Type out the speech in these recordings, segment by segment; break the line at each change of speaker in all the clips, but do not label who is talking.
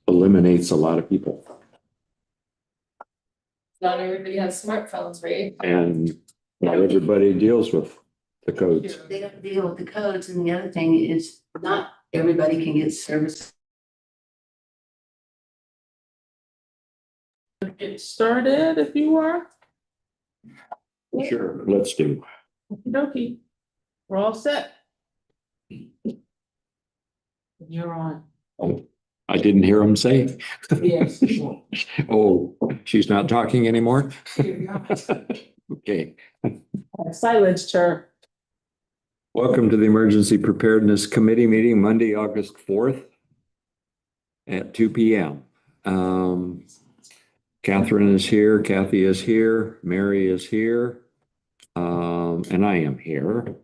eliminates a lot of people.
Not everybody has smartphones, right?
And not everybody deals with the codes.
They don't deal with the codes, and the other thing is not everybody can get service.
Get started if you are.
Sure, let's do.
Okey-dokey. We're all set. You're on.
Oh, I didn't hear him say.
Yes.
Oh, she's not talking anymore? Okay.
Silence, chair.
Welcome to the Emergency Preparedness Committee meeting Monday, August 4th at 2 p.m. Catherine is here, Kathy is here, Mary is here, and I am here.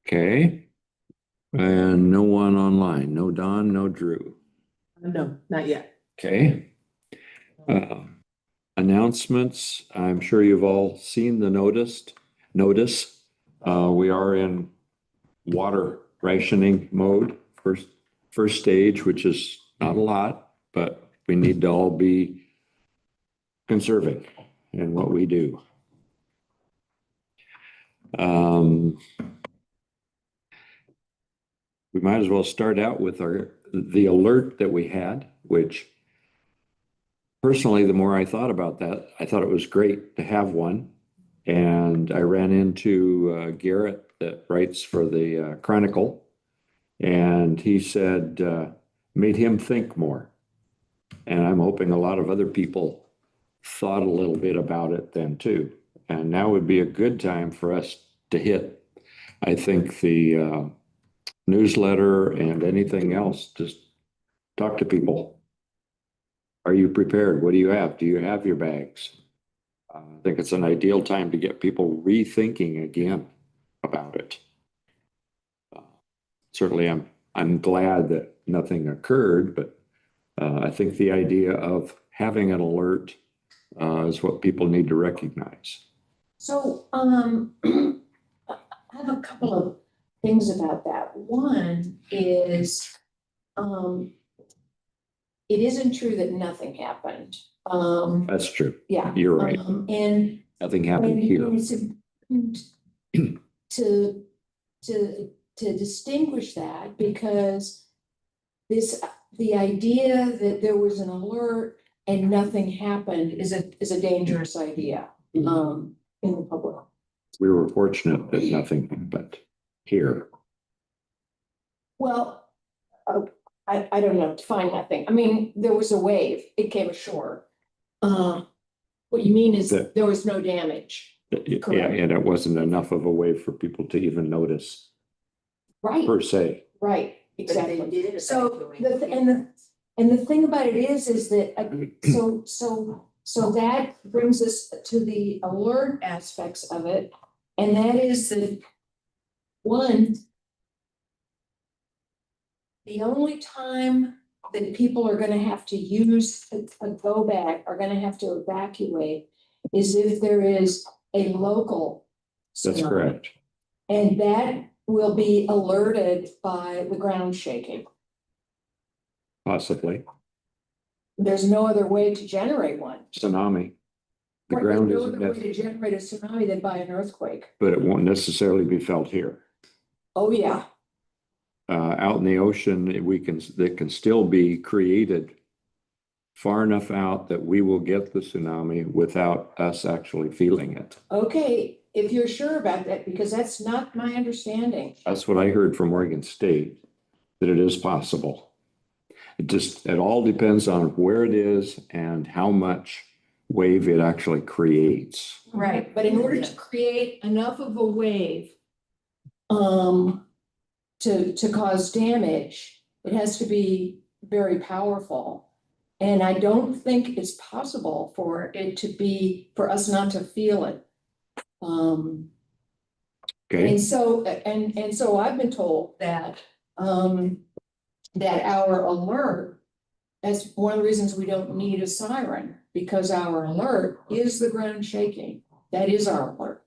Okay. And no one online, no Don, no Drew.
No, not yet.
Okay. Announcements. I'm sure you've all seen the notice. We are in water rationing mode, first stage, which is not a lot, but we need to all be conserving in what we do. We might as well start out with the alert that we had, which personally, the more I thought about that, I thought it was great to have one. And I ran into Garrett that writes for the Chronicle, and he said, made him think more. And I'm hoping a lot of other people thought a little bit about it then too. And now would be a good time for us to hit, I think, the newsletter and anything else. Just talk to people. Are you prepared? What do you have? Do you have your bags? I think it's an ideal time to get people rethinking again about it. Certainly, I'm glad that nothing occurred, but I think the idea of having an alert is what people need to recognize.
So, I have a couple of things about that. One is, it isn't true that nothing happened.
That's true.
Yeah.
You're right.
And
Nothing happened here.
it's important to distinguish that, because the idea that there was an alert and nothing happened is a dangerous idea, in the public.
We were fortunate that nothing happened here.
Well, I don't know, define nothing. I mean, there was a wave, it came ashore. What you mean is
That-
there was no damage.
Yeah,
Correct.
and it wasn't enough of a wave for people to even notice
Right,
per se.
right,
But they
exactly.
did
So
evacuate.
and the thing about it is that, so that brings us to the alert aspects of it. And that is that, one, the only time that people are gonna have to use a go bag, are gonna have to evacuate, is if there is a local
That's
tsunami.
correct.
And that will be alerted by the ground shaking.
Possibly.
There's no other way to generate one.
Tsunami. The
Right,
ground
there's no
isn't,
other way to generate a tsunami than by an earthquake.
but it won't necessarily be felt here.
Oh, yeah.
Out in the ocean, that can still be created far enough out that we will get the tsunami without us actually feeling it.
Okay, if you're sure about that, because that's not my understanding.
That's what I heard from Oregon State, that it is possible. It all depends on where it is and how much wave it actually creates.
Right, but in order to create enough of a wave, to cause damage, it has to be very powerful. And I don't think it's possible for us not to feel it.
Okay,
And so I've been told that, that our alert, that's one of the reasons we don't need a siren, because our alert is the ground shaking. That is our alert.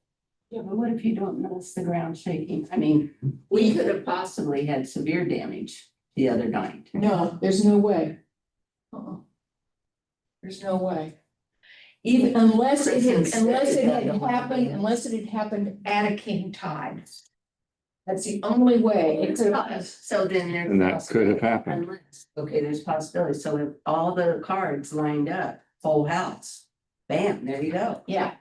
Yeah, but what if you don't notice the ground shaking? I mean, we could have possibly had severe damage the other night.
No, there's no way. There's no way. Even unless it had,
Prisons,
unless it had
they don't have
happened,
damage.
unless it had happened at a king tide. That's the only way it could have.
So then there's.
And that could have happened.
Unless, okay, there's possibility. So if all the cards lined up, full house, bam, there you go.
Yeah,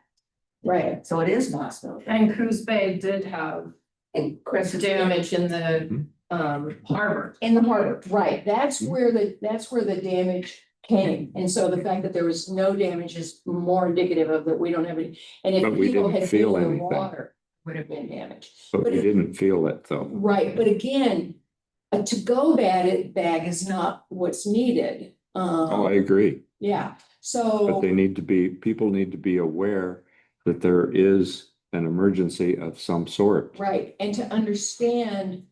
right.
So it is possible.
And Coos Bay did have
And Chris.
damage in the harbor.
In the harbor, right. That's where the damage came. And so the fact that there was no damage is more indicative of that we don't have any. And if
But we
people
didn't
had
feel
been in the
anything.
water, would have been damaged.
But
But
we
it-
didn't feel it though.
Right, but again, a to-go bag is not what's needed.
Oh, I agree.
Yeah,
But
so,
people need to be aware that there is an emergency of some sort.
right, and to understand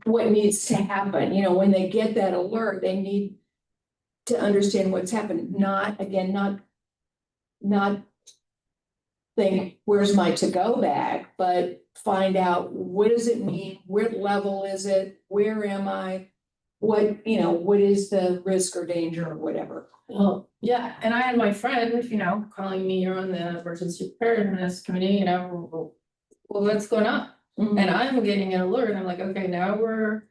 what needs to happen, you know, when they get that alert, they need to understand what's happened, not think, where's my to-go bag, but find out what does it mean, what level is it, where am I? What, you know, what is the risk or danger or whatever.
Well, yeah, and I had my friend, you know, calling me on the emergency preparedness committee, you know, well, what's going on?
Mm-hmm.
And I'm getting an alert, I'm like, okay, now we're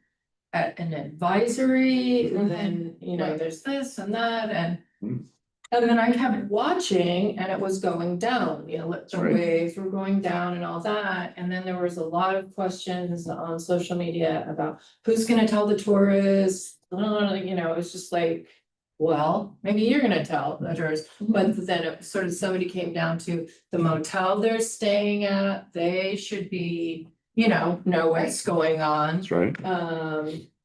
at an advisory,
Mhm.
then, you know,
Right.
there's this and that, and.
Mm.
And then I kept watching and it was going down, you know, the
Right.
waves were going down and all that, and then there was a lot of questions on social media about who's gonna tell the tourists, you know, it's just like. Well, maybe you're gonna tell the tourists, but then it sort of somebody came down to the motel they're staying at, they should be, you know what's going on.
That's right.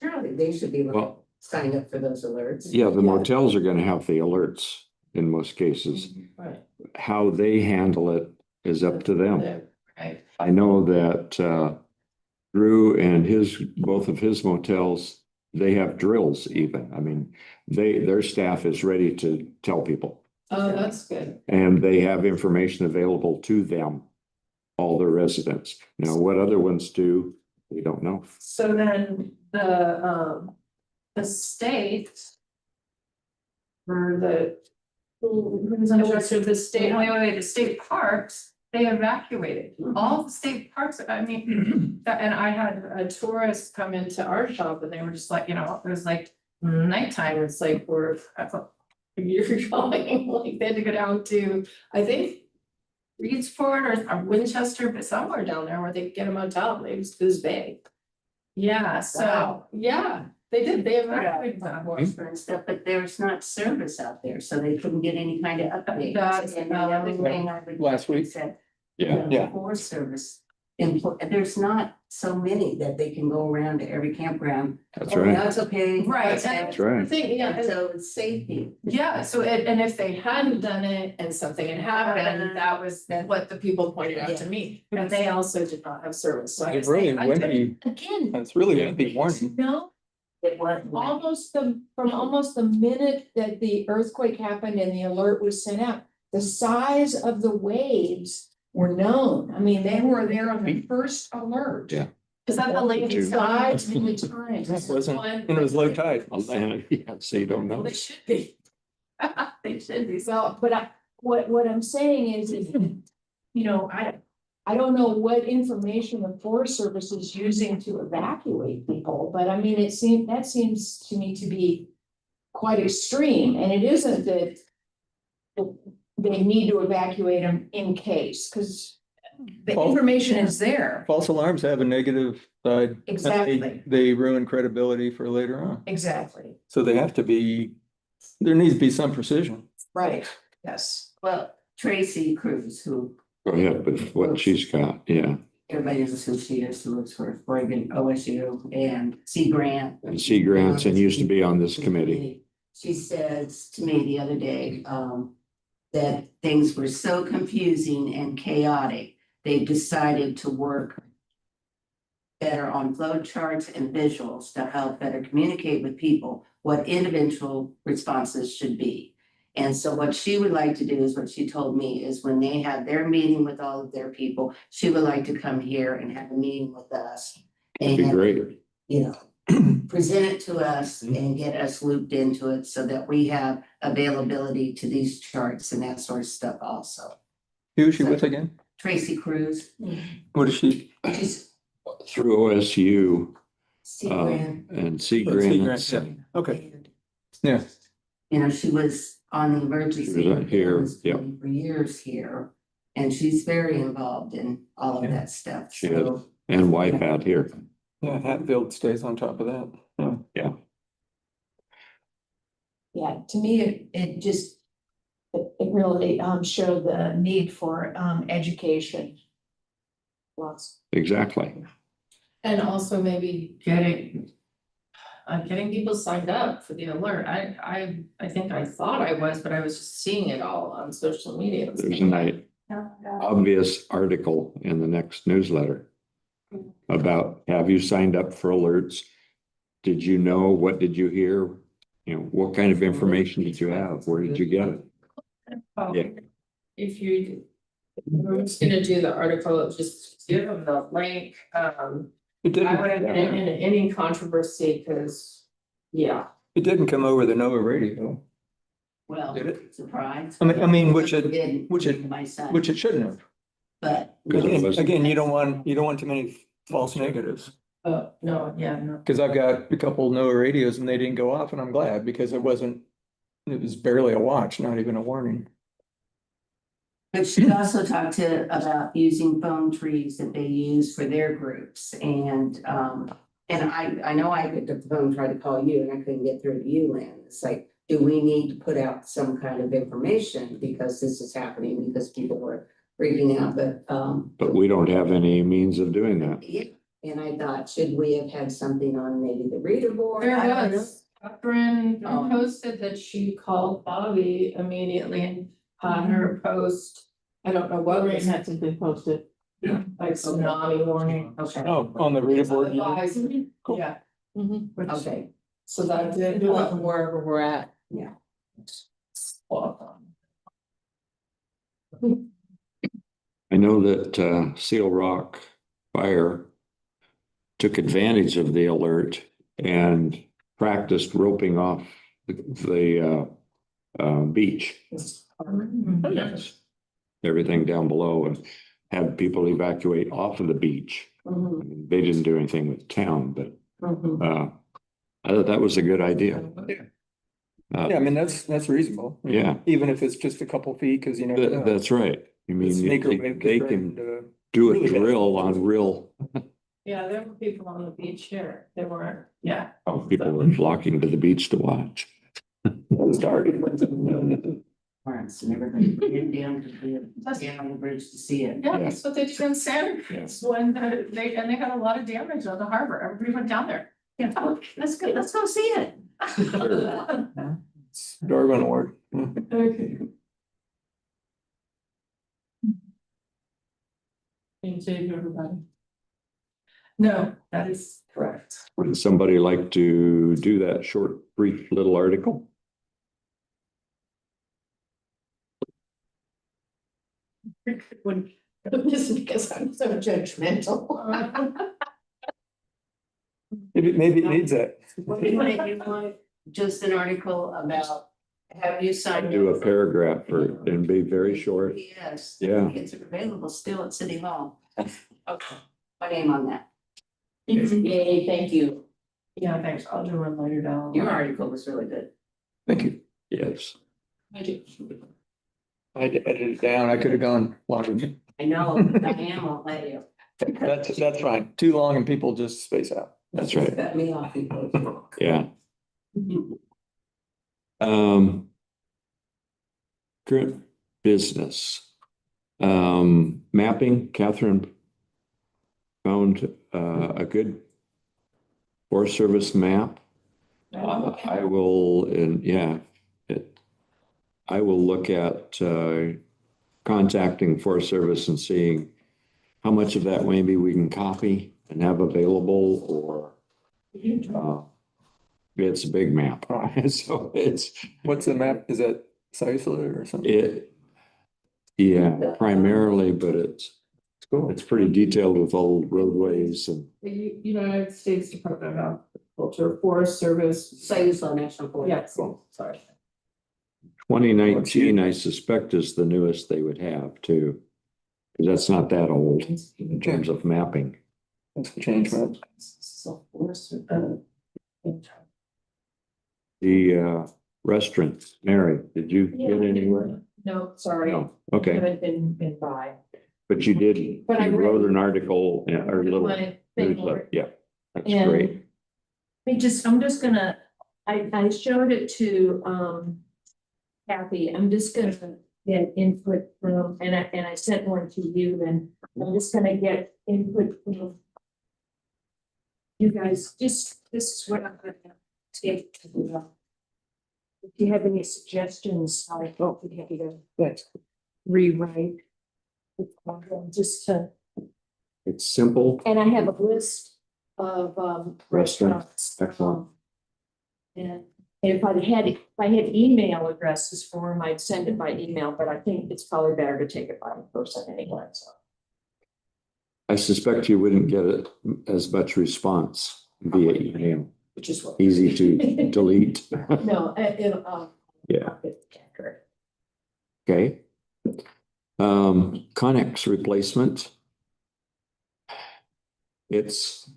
Surely they should be
Well,
signed up for those alerts.
yeah, the
Yeah.
motels are gonna have the alerts in most cases.
Right.
How they handle it is up to them.
Right,
I know that Drew and both of his motels, they have drills even. I mean, their staff is ready to tell people.
oh, that's good.
And they have information available to them, all their residents. Now, what other ones do, we don't know.
So then the state. For who's in charge of the state, wait, the state parks, they evacuated all the state parks, I mean. And I had a tourist come into our shop and they were just like, you know, it was like nighttime, it's like, you're going, like, they had to go down to, I think. Reedsford or Winchester, but somewhere down there where they could get a motel, it was Coos Bay. Yeah, so,
Wow.
yeah, they did, they evacuated that.
And stuff, but there's not service out there, so they couldn't get any kind of updates.
That's,
And the other thing I would.
Last week.
Said,
Yeah.
For service, there's not so many that they can go around to every campground.
That's
Oh,
right.
That's okay.
Right,
That's
and
it.
That's right.
the thing, yeah,
And so it's safety.
yeah, so and if they hadn't done it and something had happened, that was what the people pointed out to me. But they also did not have service, so I
It's
was
really
like,
windy.
Again,
It's really wimpy warning.
no,
It was.
from almost the minute that the earthquake happened and the alert was sent out, the size of the waves were known. I mean, they were there on the first alert.
Yeah.
Is that the lady
Two.
Size many times.
It wasn't, and it was low tide.
Yeah, so you don't know.
They should be. They should be, so.
Well, but what I'm saying is, you know, I don't know what information the Forest Service is using to evacuate people, but I mean, that seems to me to be quite extreme, and it isn't that they need to evacuate them in case, because the
Well,
information is there.
False alarms have a negative side. and
Exactly.
They ruin credibility for later on.
Exactly,
So they have to be, there needs to be some precision.
right, yes.
Well, Tracy Cruz, who
Go ahead with what she's got, yeah.
everybody knows who she is, who works for Oregon OSU and Sea Grant.
And Sea Grants and used to be on this committee.
She says to me the other day, that things were so confusing and chaotic, they decided to work better on flow charts and visuals to help better communicate with people what individual responses should be. And so what she would like to do is what she told me is when they have their meeting with all of their people, she would like to come here and have a meeting with us.
That'd be
And,
great.
you know, present it to us and get us looped into it so that we have availability to these charts and that sort of stuff also.
Who is she with again?
Tracy Cruz,
What is she?
she's
Through OSU,
Steve Grant.
and Sea
Oh, Sea
Grants.
Grant, yeah. Okay, yeah.
You know, she was on the emergency.
She was here,
preparedness
yeah.
committee for years here, and she's very involved in all of
Yeah.
that stuff.
She
So,
is. And wife out here.
Yeah, Hatfield stays on top of that. Yeah.
Yeah, to me, it just, it really, showed the need for, education. Lots.
Exactly.
And also maybe getting people signed up for the alert. I think I thought I was, but I was just seeing it all on social media.
There's an obvious article in the next newsletter about, have you signed up for alerts? Did you know? What did you hear? You know, what kind of information did you have? Where did you get it? Yeah.
If you, we're just gonna do the article, just give them the link,
It
I wouldn't get
didn't,
into any controversy, cause, yeah.
it didn't come over the Nova radio,
well,
did it?
surprise.
I mean, which it
Didn't,
which it-
my son,
Which it shouldn't have.
but.
Again, you don't want too many false negatives.
No, yeah, no.
Cause I've got a couple Nova radios and they didn't go off and I'm glad because it was barely a watch, not even a warning.
But she also talked about using phone trees that they use for their groups and I know I picked up the phone, and tried to call you and I couldn't get through to you, Lynn. It's like, do we need to put out some kind of information because this is happening because people were freaking out,
But we don't have any means of doing that.
yeah. And I thought, should we have had something on maybe the reader board?
There
I don't know.
was, Catherine
Oh.
posted that she called Bobby immediately and had her post, I don't know what was
Had something posted.
like tsunami warning.
Okay,
Oh, on the reader board.
Advisory,
Cool.
yeah.
Mhm.
Which-
okay,
So that did.
Do it wherever we're at.
yeah.
I know that Seal Rock Fire took advantage of the alert and practiced roping off the beach. Yes. Everything down below and had people evacuate off of the beach.
Mhm,
I mean, they didn't do anything with the town, but
mhm.
I thought that was a good idea.
Yeah, I mean, that's reasonable.
Yeah.
Even if it's just a couple feet, cause you never know.
That's right. I mean,
Sneaker
they
wave could
they
threaten
can
to-
do a
really bad.
drill on real,
Yeah, there were people on the beach here. There were, yeah.
people were flocking to the beach to watch.
It was dark.
Parents and everybody ran down to down on the bridge to see it.
Yeah, that's what they did in Santa
Yeah.
Cruz when they had a lot of damage on the harbor. Everybody went down there. Yeah, oh, let's go see it.
It's Darwin Award.
Okay. Can you save everybody? No, that is correct.
Would somebody like to do that short, brief little article?
When, just because I'm so judgmental.
Maybe it needs that.
What do you want, you want just an article about, have you signed?
Do a
up?
paragraph for, and be very short.
Yes.
Yeah.
It's available still at City Hall. Okay, my name on that.
Yay, thank you.
Yeah, thanks. I'll do one later down.
Your article was really good.
Thank you.
Yes.
I do.
I had to edit it down. I could have gone longer.
I know, but Diane won't let you.
That's fine. Too long and people just space out.
That's right.
Cut me off people.
Yeah. Current business. Mapping, Catherine found a good Forest Service map. I will, and yeah, I will look at contacting Forest Service and seeing how much of that maybe we can copy and have available, or it's a big map. So
What's the map? Is that Sisla or something?
yeah, primarily, but it's
Cool.
pretty detailed with all roadways and
The United States Department of
Culture, Forest Service.
Sayuslo National Forest.
Yeah, sorry.
2019, I suspect is the newest they would have too. Because that's not that old in terms of mapping.
That's a change, man.
So Forest,
The restaurant, Mary, did you get anywhere?
no, sorry.
No, okay,
Haven't been by.
but you did,
But I
you wrote
read-
an article, or a little
My thing for
newsletter,
it.
yeah, that's
And
great.
I'm just gonna, I showed it to, Kathy, I'm just gonna get input from, and I sent one to you, and I'm just gonna get input from you guys, this is what I'm gonna take. If you have any suggestions, I hope we have to rewrite. Just to,
It's simple,
and I have a list of
Restaurants.
restaurants.
Excellent.
And if I had email addresses for them, I'd send it by email, but I think it's probably better to take it by person anyway, so.
I suspect you wouldn't get it as much response via email,
Which is what.
easy to delete.
No,
Yeah,
correct.
okay. Connex replacement. It's,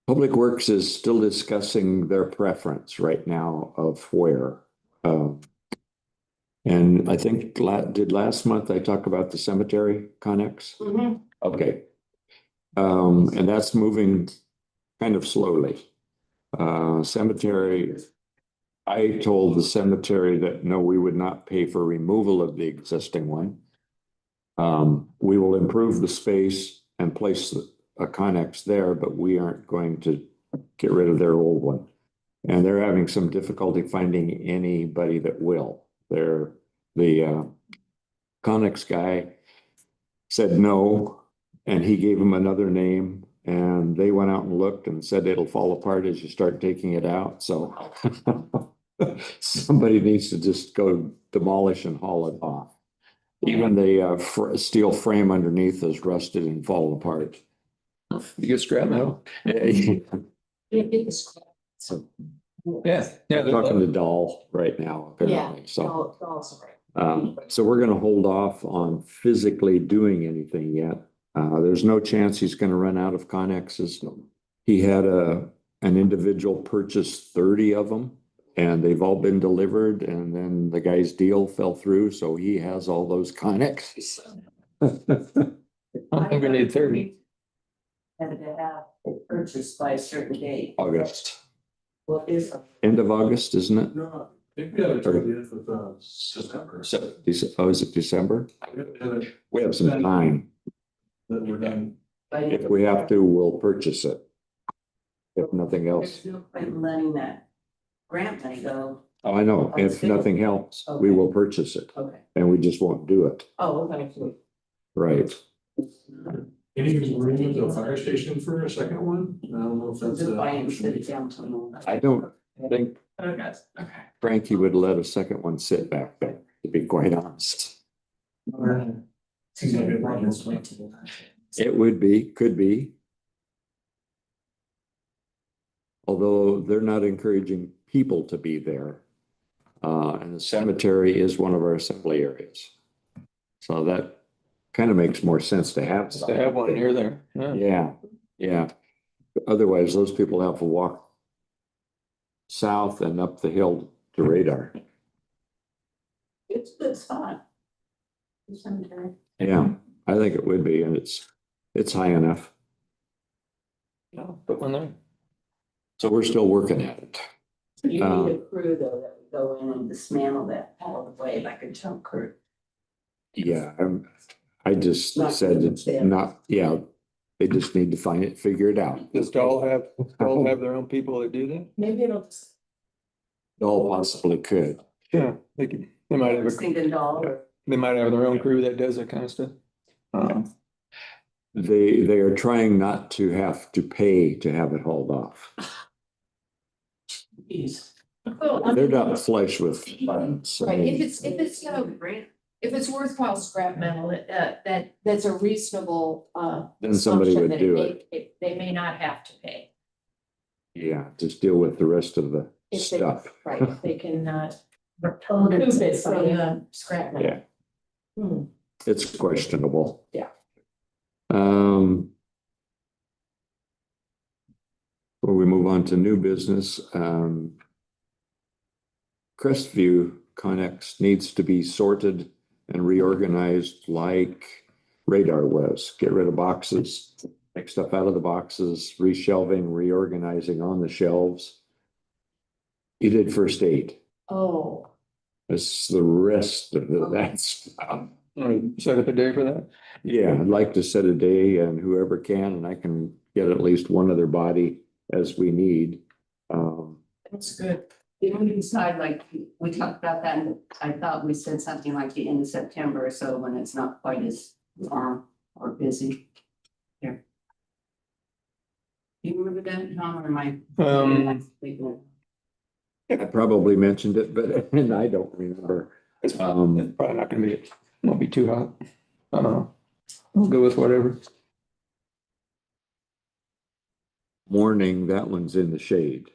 Public Works is still discussing their preference right now of where. And I think did last month I talk about the cemetery Connex?
Mhm.
Okay. And that's moving kind of slowly. Cemetery, I told the cemetery that no, we would not pay for removal of the existing one. We will improve the space and place a Connex there, but we aren't going to get rid of their old one. And they're having some difficulty finding anybody that will. The Connex guy said no, and he gave them another name, and they went out and looked and said it'll fall apart as you start taking it out, so somebody needs to just go demolish and haul it off. Even the steel frame underneath is rusted and falling apart.
You get scrap metal.
So
Yeah, yeah.
talking to Dahl right now, apparently, so.
Also right.
So we're gonna hold off on physically doing anything yet. There's no chance he's gonna run out of Connexes. He had an individual purchase 30 of them, and they've all been delivered, and then the guy's deal fell through, so he has all those Connexes.
I don't think we need 30.
Had to have purchased by a certain date.
August,
What is it?
end of August, isn't it?
No, they've got it till the end of September.
Oh, is it December?
That
We have some time.
we're done.
If we have to, we'll purchase it. If nothing else.
There's no point in letting that grant money go.
Oh, I know. If nothing helps, we will purchase it,
Okay.
and we just won't do it.
Oh, okay.
Right.
Any agreement with the fire station for a second one? I don't know if that's.
Just buy and sit it down till.
I don't think
Okay.
Frankie would let a second one sit back there, to be quite honest.
Seems like a problem.
It would be, could be. Although they're not encouraging people to be there. And the cemetery is one of our assembly areas. So that kind of makes more sense to have.
Just to have one near there. Yeah.
Yeah, yeah. Otherwise, those people have to walk south and up the hill to Radar.
It's a good spot. Cemetery.
Yeah, I think it would be, and it's high enough.
Yeah, put one there.
So we're still working at it.
You need a crew though that would go in and dismantle that all the way like a junk crew.
Yeah, I just
Not
said it's
them.
not, yeah, they just need to figure it out.
Does Dahl have their own people that do that?
Maybe it'll just.
All possibly could.
Yeah, they might
I
have
was thinking dollar.
they might have their own crew that does that kind of stuff.
They are trying not to have to pay to have it hauled off.
Jeez.
Well, I
They're
mean,
not flush with funds.
right, if it's worthwhile scrap metal, that's a reasonable,
Then somebody
assumption
would
that
do it.
they may not have to pay.
Yeah, just deal with the rest of the
If they-
stuff.
Right, if they can,
Recoup
recoup it
it
from
from
the scrap metal.
Yeah,
Hmm.
it's questionable.
Yeah.
Before we move on to new business, Crestview Connex needs to be sorted and reorganized like Radar was. Get rid of boxes, take stuff out of the boxes, reshelving, reorganizing on the shelves. You did first aid.
Oh,
That's the rest of that stuff.
Set up a day for that?
Yeah, I'd like to set a day and whoever can, and I can get at least one other body as we need.
that's good.
Didn't we decide, like, we talked about that, and I thought we said something like the end of September or so, when it's not quite as warm or busy. Here. Do you remember that, Tom, or am I?
I probably mentioned it, but and I don't remember.
It's probably not gonna be, won't be too hot. I don't know. We'll go with whatever.
Morning, that one's in the shade.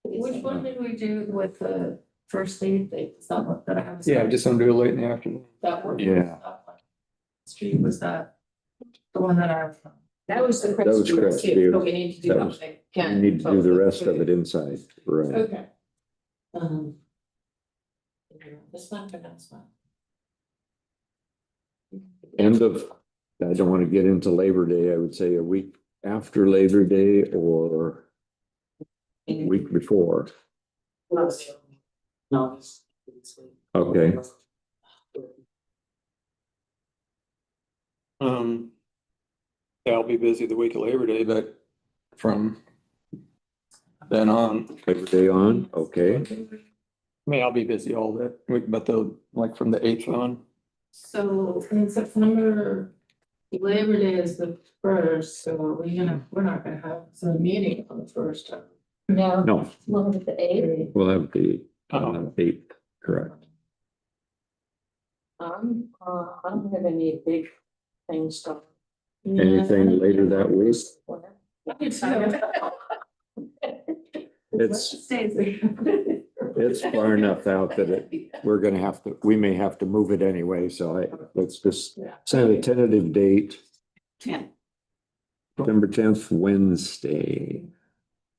Which one did we do with the first aid thing? Is that what that I was?
Yeah, just don't do it late in the afternoon.
That one.
Yeah.
Street was that, the one that I.
That was the
That was
Crestview.
Crestview.
So we need to do
That was-
something.
We need to do the rest of it inside, right?
Okay. This one or next one?
End of, I don't want to get into Labor Day, I would say a week after Labor Day or a week before.
No.
Okay,
Yeah, I'll be busy the week of Labor Day, but from then on,
Labor Day on, okay.
I mean, I'll be busy all that week, but like from the 8th on.
So in September, Labor Day is the first, so we're not gonna have some meeting on the first.
No,
No,
one with the eight.
we'll have the 8th, correct.
I don't have any big things going.
Anything later that week? It's, it's far enough out that we may have to move it anyway, so let's just set a tentative date,
10.
September 10th, Wednesday.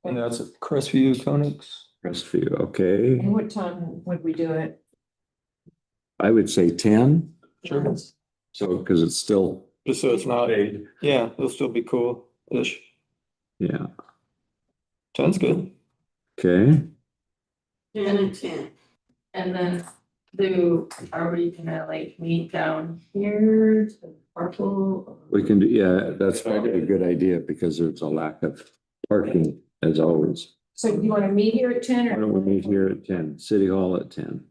And that's at Crestview Conex.
Crestview, okay.
And what time would we do it?
I would say 10,
Sure.
so, because it's still,
Just so it's not, yeah, it'll still be cool-ish.
yeah,
10's good.
okay.
10 and 10.
And then are we gonna like meet down here to parcel?
We can do, yeah, that's probably a good idea because there's a lack of parking as always.
So do you want to meet here at 10 or?
Why don't we meet here at 10, City Hall at 10?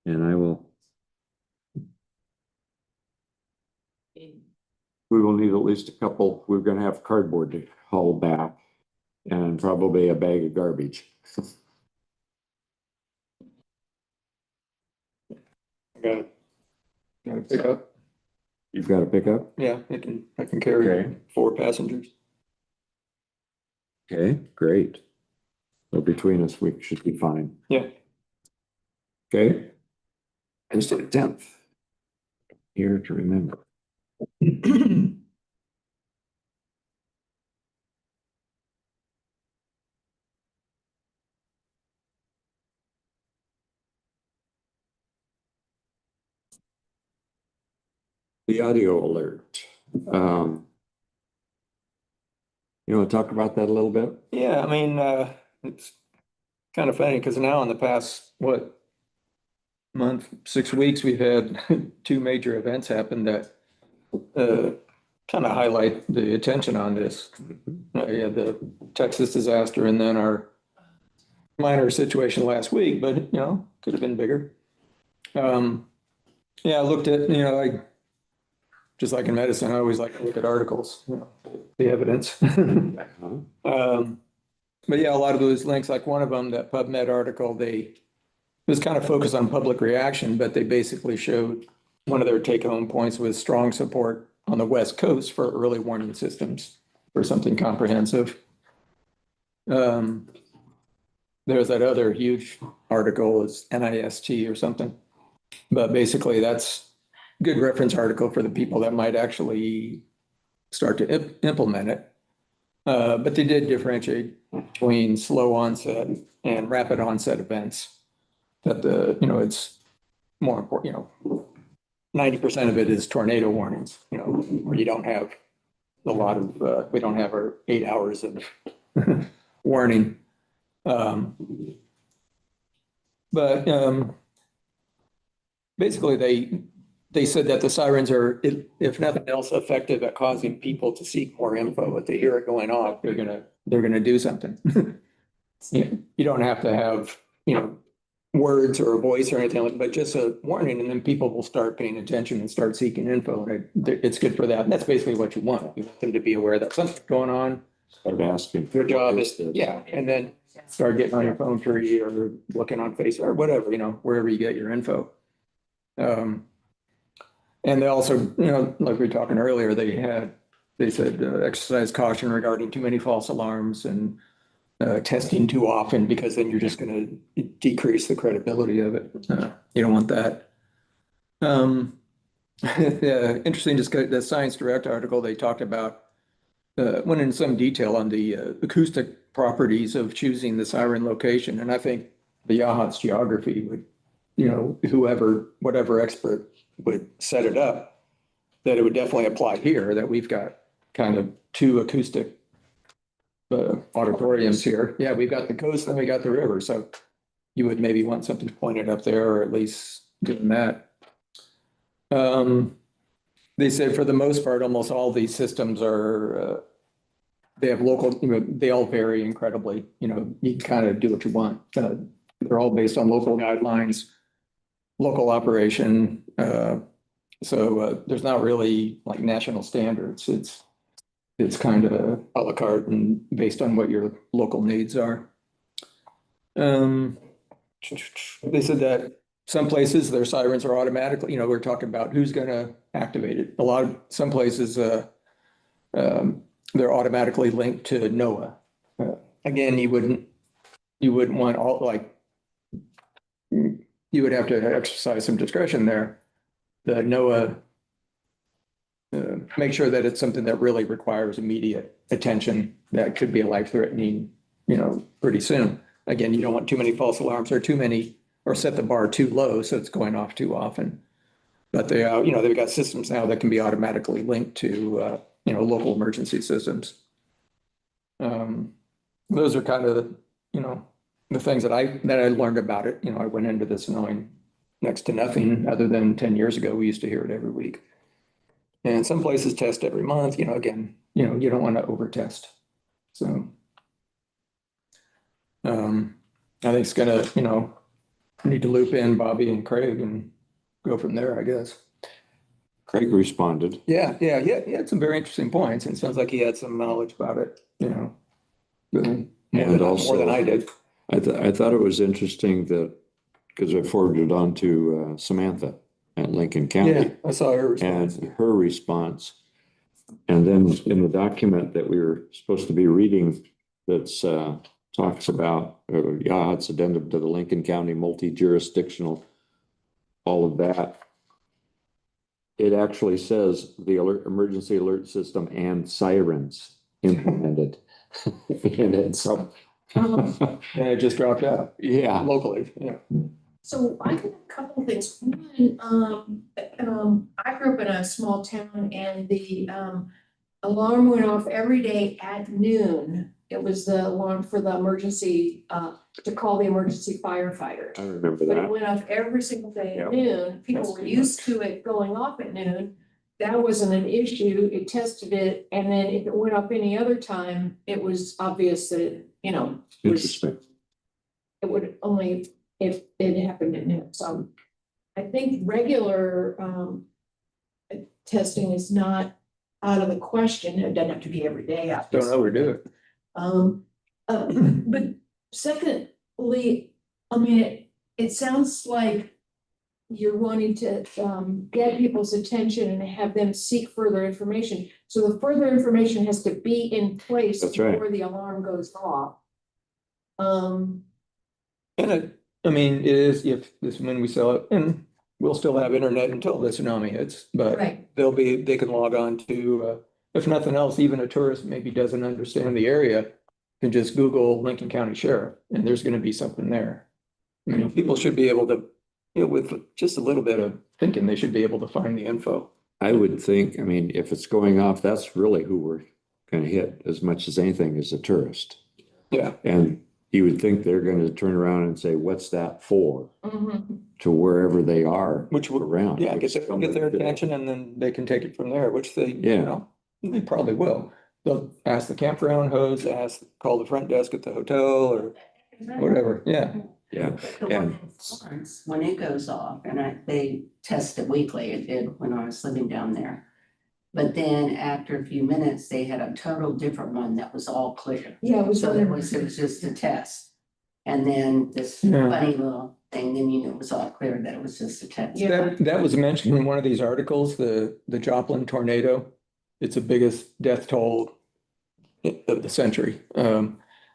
And I will. We will need at least a couple, we're gonna have cardboard to haul back and probably a bag of garbage.
Got to pick up.
You've got to pick up?
Yeah, I can carry
Okay.
4 passengers.
Okay, great. So between us, we should be fine.
Yeah.
Okay. Wednesday the 10th. Here to remember. The audio alert. You want to talk about that a little bit?
Yeah, I mean, it's kind of funny because now in the past, month, 6 weeks, we've had 2 major events happen that kind of highlight the attention on this. Yeah, the Texas disaster and then our minor situation last week, but could have been bigger. Yeah, I looked at, just like in medicine, I always like to look at articles, the evidence. But yeah, a lot of those links, like one of them, that PubMed article, it was kind of focused on public reaction, but they basically showed one of their take-home points was strong support on the West Coast for early warning systems for something comprehensive. There's that other huge article, it's NIST or something. But basically that's a good reference article for the people that might actually start to implement it. But they did differentiate between slow onset and rapid onset events. That it's more important, 90% of it is tornado warnings, where you don't have a lot of, we don't have our 8 hours of warning. But basically they said that the sirens are, if nothing else, effective at causing people to seek more info. If they hear it going off, they're gonna do something. You don't have to have, words or a voice or anything like, but just a warning, and then people will start paying attention and start seeking info. And it's good for that. And that's basically what you want. You want them to be aware that something's going on.
Start asking.
Your job is, yeah, and then start getting on your phone tree or looking on Facebook or whatever, wherever you get your info. And they also, like we were talking earlier, they said exercise caution regarding too many false alarms and testing too often, because then you're just going to decrease the credibility of it. You don't want that. Yeah, interesting, just the Science Direct article, they talked about, went in some detail on the acoustic properties of choosing the siren location. And I think the Yachats geography would, whatever expert would set it up, that it would definitely apply here, that we've got kind of two acoustic auditoriums here. Yeah, we've got the coast and we got the river. So you would maybe want something pointed up there, or at least doing that. They said for the most part, almost all these systems are, they have local, they all vary incredibly. You can kind of do what you want. They're all based on local guidelines, local operation. So there's not really like national standards. It's kind of a la carte and based on what your local needs are. They said that some places their sirens are automatically, we're talking about who's going to activate it. Some places they're automatically linked to NOAA. Again, you wouldn't want you would have to exercise some discretion there. The NOAA, make sure that it's something that really requires immediate attention, that could be a life-threatening, pretty soon. Again, you don't want too many false alarms or set the bar too low so it's going off too often. But they've got systems now that can be automatically linked to local emergency systems. Those are kind of the things that I learned about it. I went into this knowing next to nothing other than 10 years ago. We used to hear it every week. And some places test every month, again, you don't want to over test. So I think it's gonna, need to loop in Bobby and Craig and go from there, I guess.
Craig responded.
Yeah. He had some very interesting points, and it sounds like he had some knowledge about it, more than I did.
I thought it was interesting that, because I forwarded it on to Samantha at Lincoln County.
Yeah, I saw her response.
And her response. And then in the document that we were supposed to be reading, that's talks about it's addendum to the Lincoln County multi-jurisdictional, all of that. It actually says the emergency alert system and sirens implemented. And it's so.
And it just dropped out.
Yeah.
Locally, yeah.
So I did a couple of things. One, I grew up in a small town and the alarm went off every day at noon. It was the alarm for the emergency, to call the emergency firefighters.
I remember
But it
that.
went off every single day
Yeah.
at noon. People
That's
were
too
used
much.
to it going off at noon. That wasn't an issue. It tested it. And then if it went off any other time, it was obvious that it, was,
Interesting.
it would only if it happened at noon. So I think regular testing is not out of the question. It doesn't have to be every day.
Don't overdo it.
But secondly, I mean, it sounds like you're wanting to, get people's attention and have them seek further information. So the further information has to be in place
That's right.
before the alarm goes off.
And I mean, it is, if this, when we sell it, and we'll still have internet until the tsunami hits, but
Right.
they can log on to, if nothing else, even a tourist maybe doesn't understand the area, can just Google Lincoln County Sheriff, and there's gonna be something there. I mean, people should be able to, with just a little bit of thinking, they should be able to find the info.
I would think, I mean, if it's going off, that's really who we're gonna hit as much as anything is a tourist.
Yeah.
And you would think they're gonna turn around and say, what's that for?
Mhm.
To wherever they are.
Which would,
around.
yeah, get their attention and then they can take it from there, which they,
Yeah.
they probably will. They'll ask the campground host, call the front desk at the hotel or whatever, yeah.
Yeah,
The one in Florence, when it goes off, and they test it weekly, it did when I was living down there. But then after a few minutes, they had a total different one that was all clear.
Yeah, it was
So
wondering.
it was just a test. And then this
Yeah.
funny little thing, then you knew it was all clear that it was just a test.
Yeah.
That was mentioned in one of these articles, the Joplin tornado. It's the biggest death toll of the century.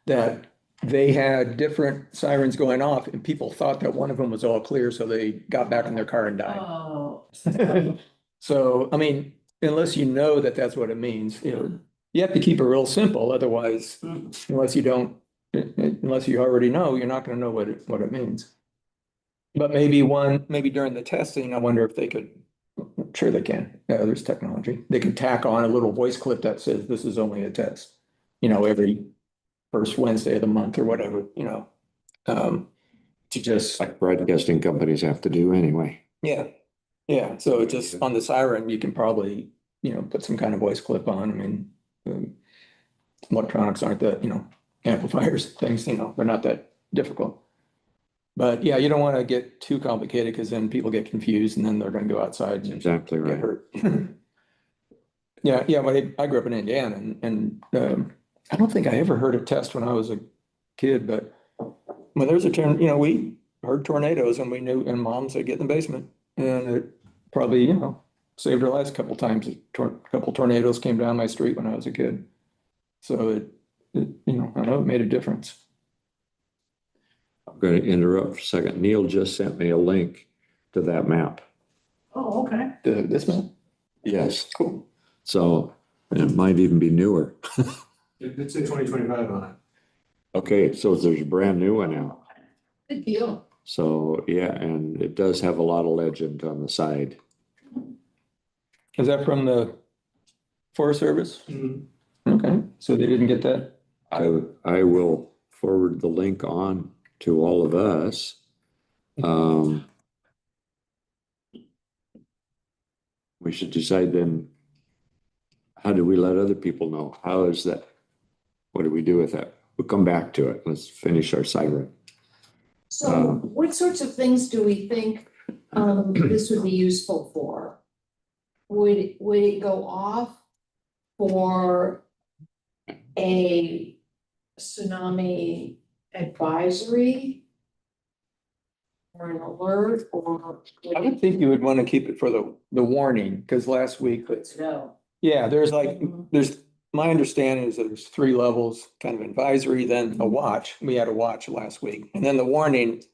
That they had different sirens going off and people thought that one of them was all clear, so they got back in their car and died.
Oh.
So, I mean, unless you know that that's what it means, you have to keep it real simple, otherwise, unless you already know, you're not gonna know what it means. But maybe during the testing, I wonder if they could, I'm sure they can, there's technology. They could tack on a little voice clip that says, this is only a test, every first Wednesday of the month or whatever, to just,
like broadcasting companies have to do anyway.
yeah. Yeah, so just on the siren, you can probably, put some kind of voice clip on. I mean, electronics aren't that, amplifiers, things, they're not that difficult. But yeah, you don't want to get too complicated because then people get confused and then they're going to go outside and
Exactly
get
right.
hurt. Yeah, but I grew up in Indiana and I don't think I ever heard a test when I was a kid, but when there's a turn, we heard tornadoes and we knew, and mom said, get in the basement. And it probably, saved our lives a couple times. A couple tornadoes came down my street when I was a kid. So I know it made a difference.
I'm going to interrupt for a second. Neil just sent me a link to that map.
Oh, okay.
This one?
Yes.
Cool.
So it might even be newer.
It's a 2025 on it.
Okay, so there's a brand new one out.
Good deal.
So yeah, and it does have a lot of legend on the side.
Is that from the Forest Service?
Mhm.
Okay, so they didn't get that?
I will forward the link on to all of us. We should decide then, how do we let other people know? How is that? What do we do with that? We'll come back to it. Let's finish our siren.
So what sorts of things do we think this would be useful for? Would it go off for a tsunami advisory? Or an alert or?
I would think you would want to keep it for the warning, because last week,
No.
yeah, my understanding is that there's 3 levels, kind of advisory, then a watch. We had a watch last week. And then the warning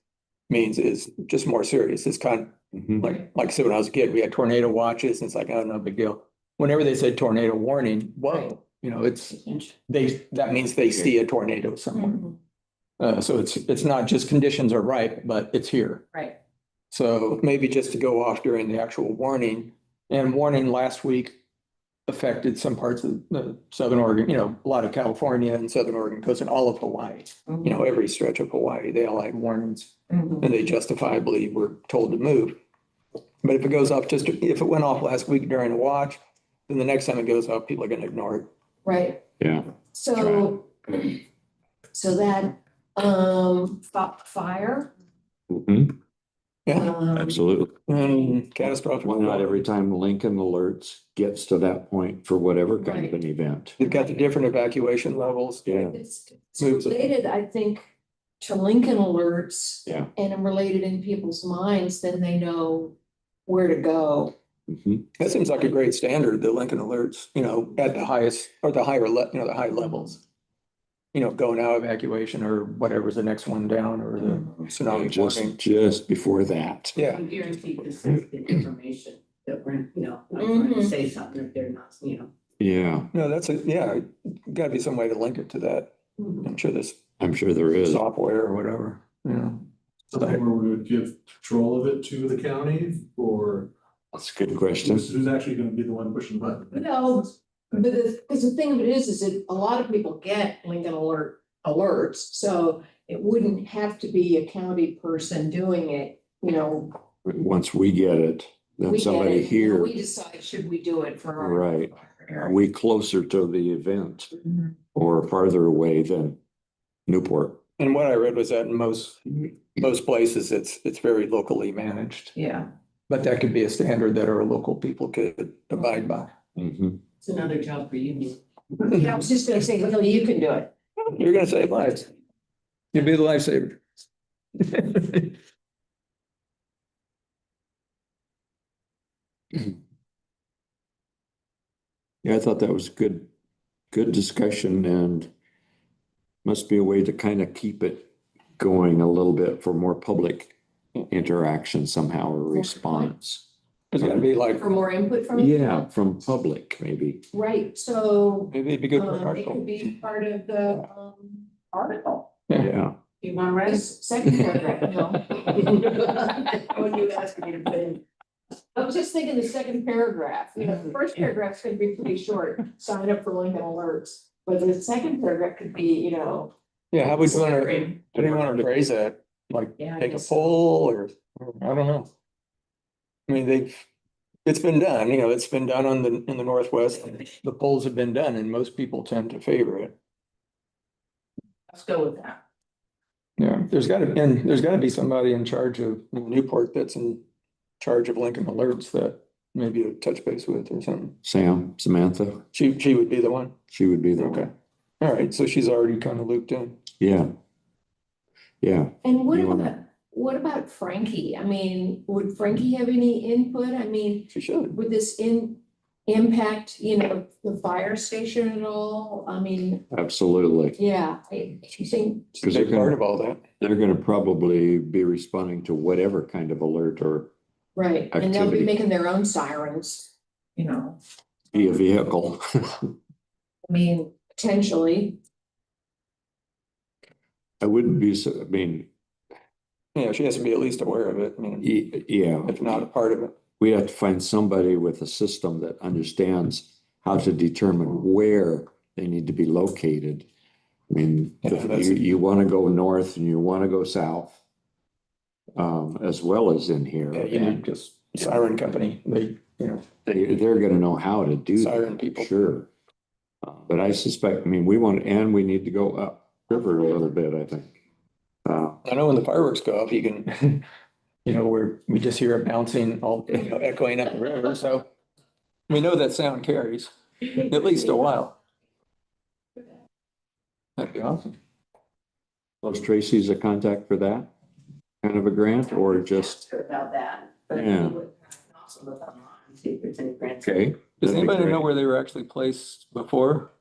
means is just more serious. It's kind of
Mhm.
like I said, when I was a kid, we had tornado watches. And it's like, oh, no big deal. Whenever they said tornado warning, whoa, that means they see a tornado somewhere.
Mhm.
So it's not just conditions are right, but it's here.
Right.
So maybe just to go off during the actual warning, and warning last week affected some parts of the Southern Oregon, a lot of California and Southern Oregon coast and all of Hawaii. Every stretch of Hawaii, they all had warnings and they justifiably were told to move. But if it goes off if it went off last week during a watch, then the next time it goes off, people are going to ignore it.
Right.
Yeah.
So that, fire.
Mhm.
Yeah,
Absolutely.
and catastrophic.
Why not every time Lincoln alerts gets to that point for whatever kind of an event?
They've got the different evacuation levels.
Yeah.
It's
Moves it.
related, I think, to Lincoln alerts.
Yeah.
And are related in people's minds, then they know where to go.
Mhm.
That seems like a great standard, the Lincoln alerts, at the highest or the higher the high levels. Going out evacuation or whatever's the next one down or the tsunami warning.
Just before that.
Yeah,
I'm guaranteed this is the information that we're, I'm trying to say something if they're not,
Yeah,
no, gotta be some way to link it to that. I'm sure there's
I'm sure there is.
software or whatever,
Something where we would give control of it to the county, or
That's a good question.
who's actually gonna be the one pushing the button?
No, but because the thing of it is that a lot of people get Lincoln alerts, so it wouldn't have to be a county person doing it,
Once we get it, then
we get
somebody
it,
here,
we decide, should we do it for our.
right? Are
area?
we closer to the event
Mhm.
or farther away than Newport?
And what I read was that in most places, it's very locally managed,
Yeah.
but that could be a standard that our local people could abide by.
Mhm.
it's another job for you.
Yeah, I was just gonna say, no, you can do it.
You're gonna save lives. You'll be the lifesaver.
Yeah, I thought that was good discussion, and must be a way to kind of keep it going a little bit for more public interaction somehow or response.
It's gonna be like,
For more input from.
Yeah, from public maybe.
Right, so,
maybe it'd be good for an
it
article.
could be part of the, article.
Yeah.
You want to write?
This second paragraph, no.
When you ask me to put in.
I was just thinking the second paragraph, the first paragraph's gonna be pretty short, sign up for Lincoln alerts. But the second paragraph could be,
Yeah, how would you wanna, how do you wanna phrase that? Like,
Yeah, I
take a
guess.
poll or, I don't know. I mean, it's been done, it's been done in the Northwest. The polls have been done and most people tend to favor it.
Let's go with that.
Yeah, there's gotta be somebody in charge of Newport that's in charge of Lincoln alerts that maybe a touch base with or something.
Samantha,
She would be the one.
she would be the
Okay.
one.
All right, so she's already kind of looped in.
Yeah. Yeah,
and
You wanna-
what about Frankie? I mean, would Frankie have any input? I mean,
She should.
would this impact, the fire station at all? I mean,
absolutely.
yeah, I think.
It's a
Because they're
big part
gonna,
of all that.
they're gonna probably be responding to whatever kind of alert or
Right, and they'll be
Activity.
making their own sirens,
be a vehicle.
I mean, potentially.
I wouldn't be, I mean,
Yeah, she has to be at least aware of it. I mean,
yeah.
if not a part of it.
We have to find somebody with a system that understands how to determine where they need to be located. I mean,
Yeah, that's-
you want to go north and you want to go south. As well as in here.
Yeah, you need just siren company.
They're gonna know how to do that.
Siren people.
Sure. But I suspect, we need to go up river a little bit, I think.
I know when the fireworks go up, you can, we just hear it bouncing all, echoing up the river. So we know that sound carries at least a while. That'd be awesome.
Was Tracy's a contact for that? Kind of a grant or just,
About that. But
Yeah.
we would also look online, see if there's any grants.
okay.
Does
that'd be
anybody know
great.
where they were actually placed before?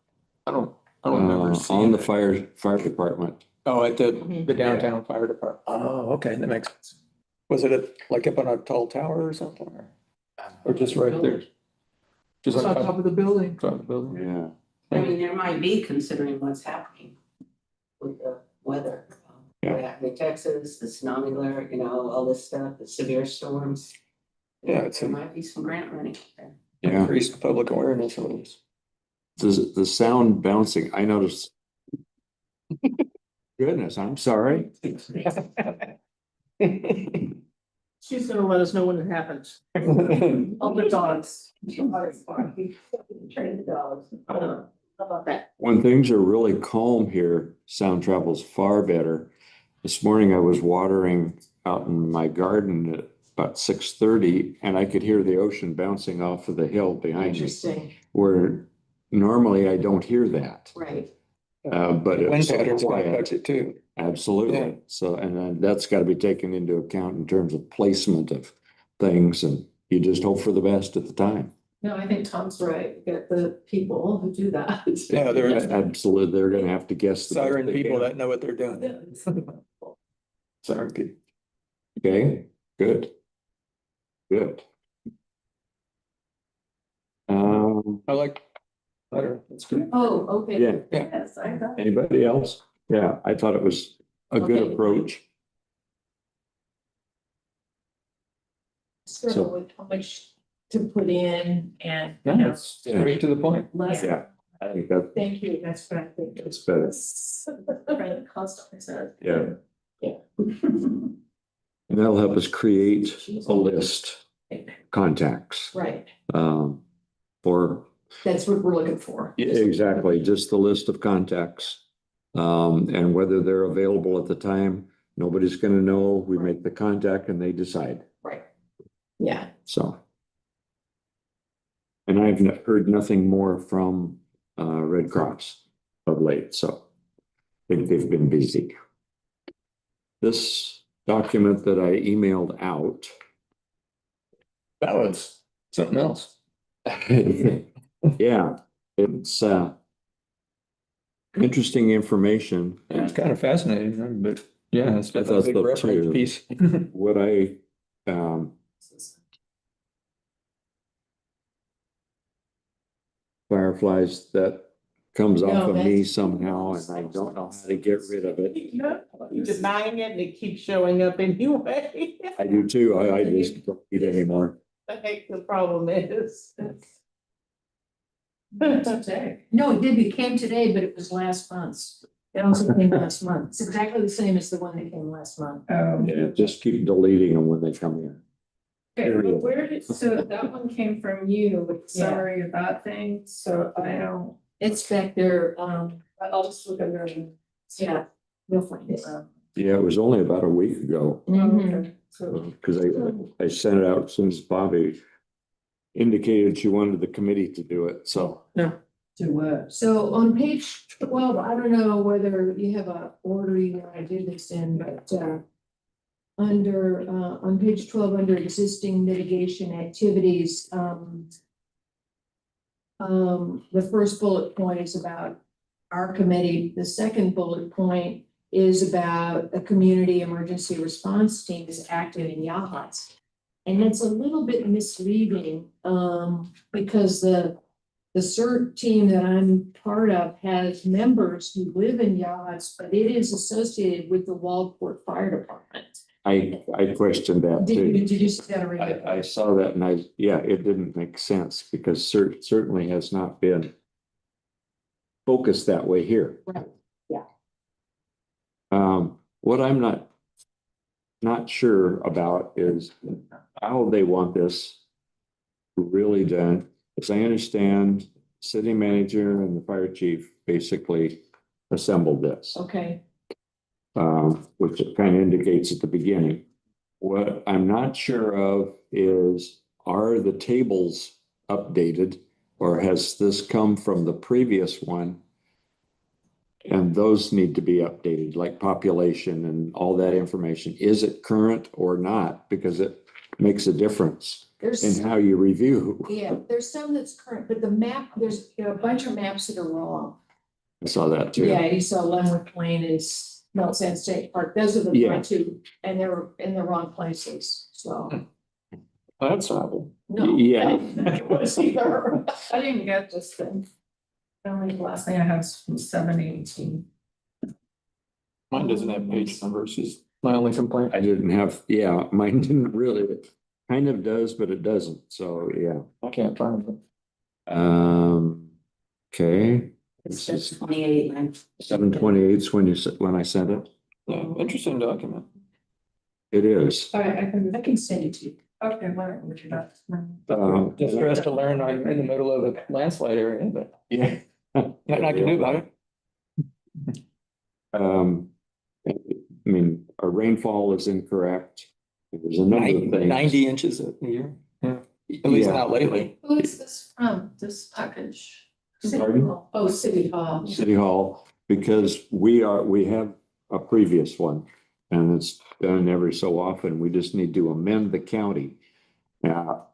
I don't remember seeing
On the
it.
fire department.
Oh, at the downtown fire department. Oh, okay, that makes sense. Was it like up on a tall tower or something? Or just right there? Just
It's
on
on top of the building.
top of the building?
Yeah.
I mean, there might be considering what's happening with the weather.
Yeah.
What happened in Texas, the tsunami alert, all this stuff, the severe storms.
Yeah, it's
There might be some grant money there.
Yeah.
increased public awareness of this.
The sound bouncing, I noticed. Goodness, I'm sorry.
She's gonna let us know when it happens.
All the dogs. Train the dogs.
How about that?
When things are really calm here, sound travels far better. This morning I was watering out in my garden at about 6:30 and I could hear the ocean bouncing off of the hill behind me,
Interesting,
where normally I don't hear that.
right.
but
Wind
it's so
patterns gonna
quiet.
affect it too. Yeah.
Absolutely. So, and then that's got to be taken into account in terms of placement of things, and you just hope for the best at the time.
No, I think Tom's right. Get the people who do that.
Yeah, they're
Absolutely, they're gonna have to guess. the best
siren
they
people
can.
that know what they're doing. Siren people.
Okay, good. Good.
I like. Better. That's good.
Oh, okay.
Yeah,
Yes, I got.
anybody else? Yeah, I thought it was a good
Okay.
approach.
Sort of with how much to put in and, you
Yeah,
know,
it's straight to the point.
Less.
Yeah, I think that,
thank you, that's what I think.
that's better.
Right, constantly said.
Yeah.
Yeah.
And that'll help us create a list, contacts,
Right,
for,
that's what we're looking for.
yeah, exactly, just the list of contacts. And whether they're available at the time, nobody's gonna know. We make the contact and they decide,
Right. Yeah,
so. And I've heard nothing more from, Red Cross of late, so I think they've been busy. This document that I emailed out.
That was something else.
Yeah, it's interesting information.
It's kind of fascinating, but yeah, it's
I
got
thought
a big
so,
reference
too.
piece.
What I um fireflies that comes off
No,
of me
that's-
somehow, and I don't know how to get rid of it.
You're denying it and it keeps showing up anyway.
I do too. I just don't eat anymore.
The heck the problem is.
no, it did, it came today, but it was last month's. It also came last month. It's exactly the same as the one that came last month.
Yeah, just keep deleting them when they come in.
Okay,
Period.
but where did, so that one came from you with the
Yeah.
summary of that thing, so I don't,
It's back there,
I'll just look under.
yeah, you'll find it.
Yeah, it was only about a week ago,
Mhm.
So,
because I sent it out as soon as Bobby indicated she wanted the committee to do it, so.
to what?
So on page 12, I don't know whether you have a order you want to do this in, but on page 12, under existing mitigation activities, the first bullet point is about our committee. The second bullet point is about a community emergency response team is active in Yachats. And it's a little bit misleading, because the CERT team that I'm part of has members who live in Yachats, but it is associated with the Waldport Fire Department.
I questioned that
Did
too.
you see that already?
I saw that and it didn't make sense because certainly has not been focused that way here.
Right, yeah.
What I'm not sure about is how they want this really done. As I understand, city manager and the fire chief basically assembled this.
Okay,
Which it kind of indicates at the beginning. What I'm not sure of is, are the tables updated or has this come from the previous one? And those need to be updated, like population and all that information. Is it current or not? Because it makes a difference
there's,
in how you review.
yeah, there's some that's current, but the map, there's, a bunch of maps that are wrong.
I saw that too.
Yeah, you saw Lenwood Plain is Mount San State Park, those are the
Yeah.
two, and they were in the wrong places, so.
That's awful.
No.
Yeah.
It was either.
I didn't get this thing. Only the last thing I have is from 7/18.
Mine doesn't have page numbers, is my only complaint.
I didn't have, yeah, mine didn't really, it kind of does, but it doesn't. So, yeah.
I can't find them.
Okay.
It's
This is
just 28, and
7/28 when I sent it.
Yeah, interesting document.
It is.
All right,
I can send it to you.
okay, why don't we do that?
Just for us to learn, I'm in the middle of a landslide area, but
Yeah.
nothing I can do about it.
I mean, our rainfall is incorrect. There's a number of things.
90 inches a year, yeah, at least
Yeah.
not lately.
Who is this from, this package?
Pardon?
Hall. Oh, City Hall.
City Hall, because we have a previous one and it's done every so often. We just need to amend the county. Now,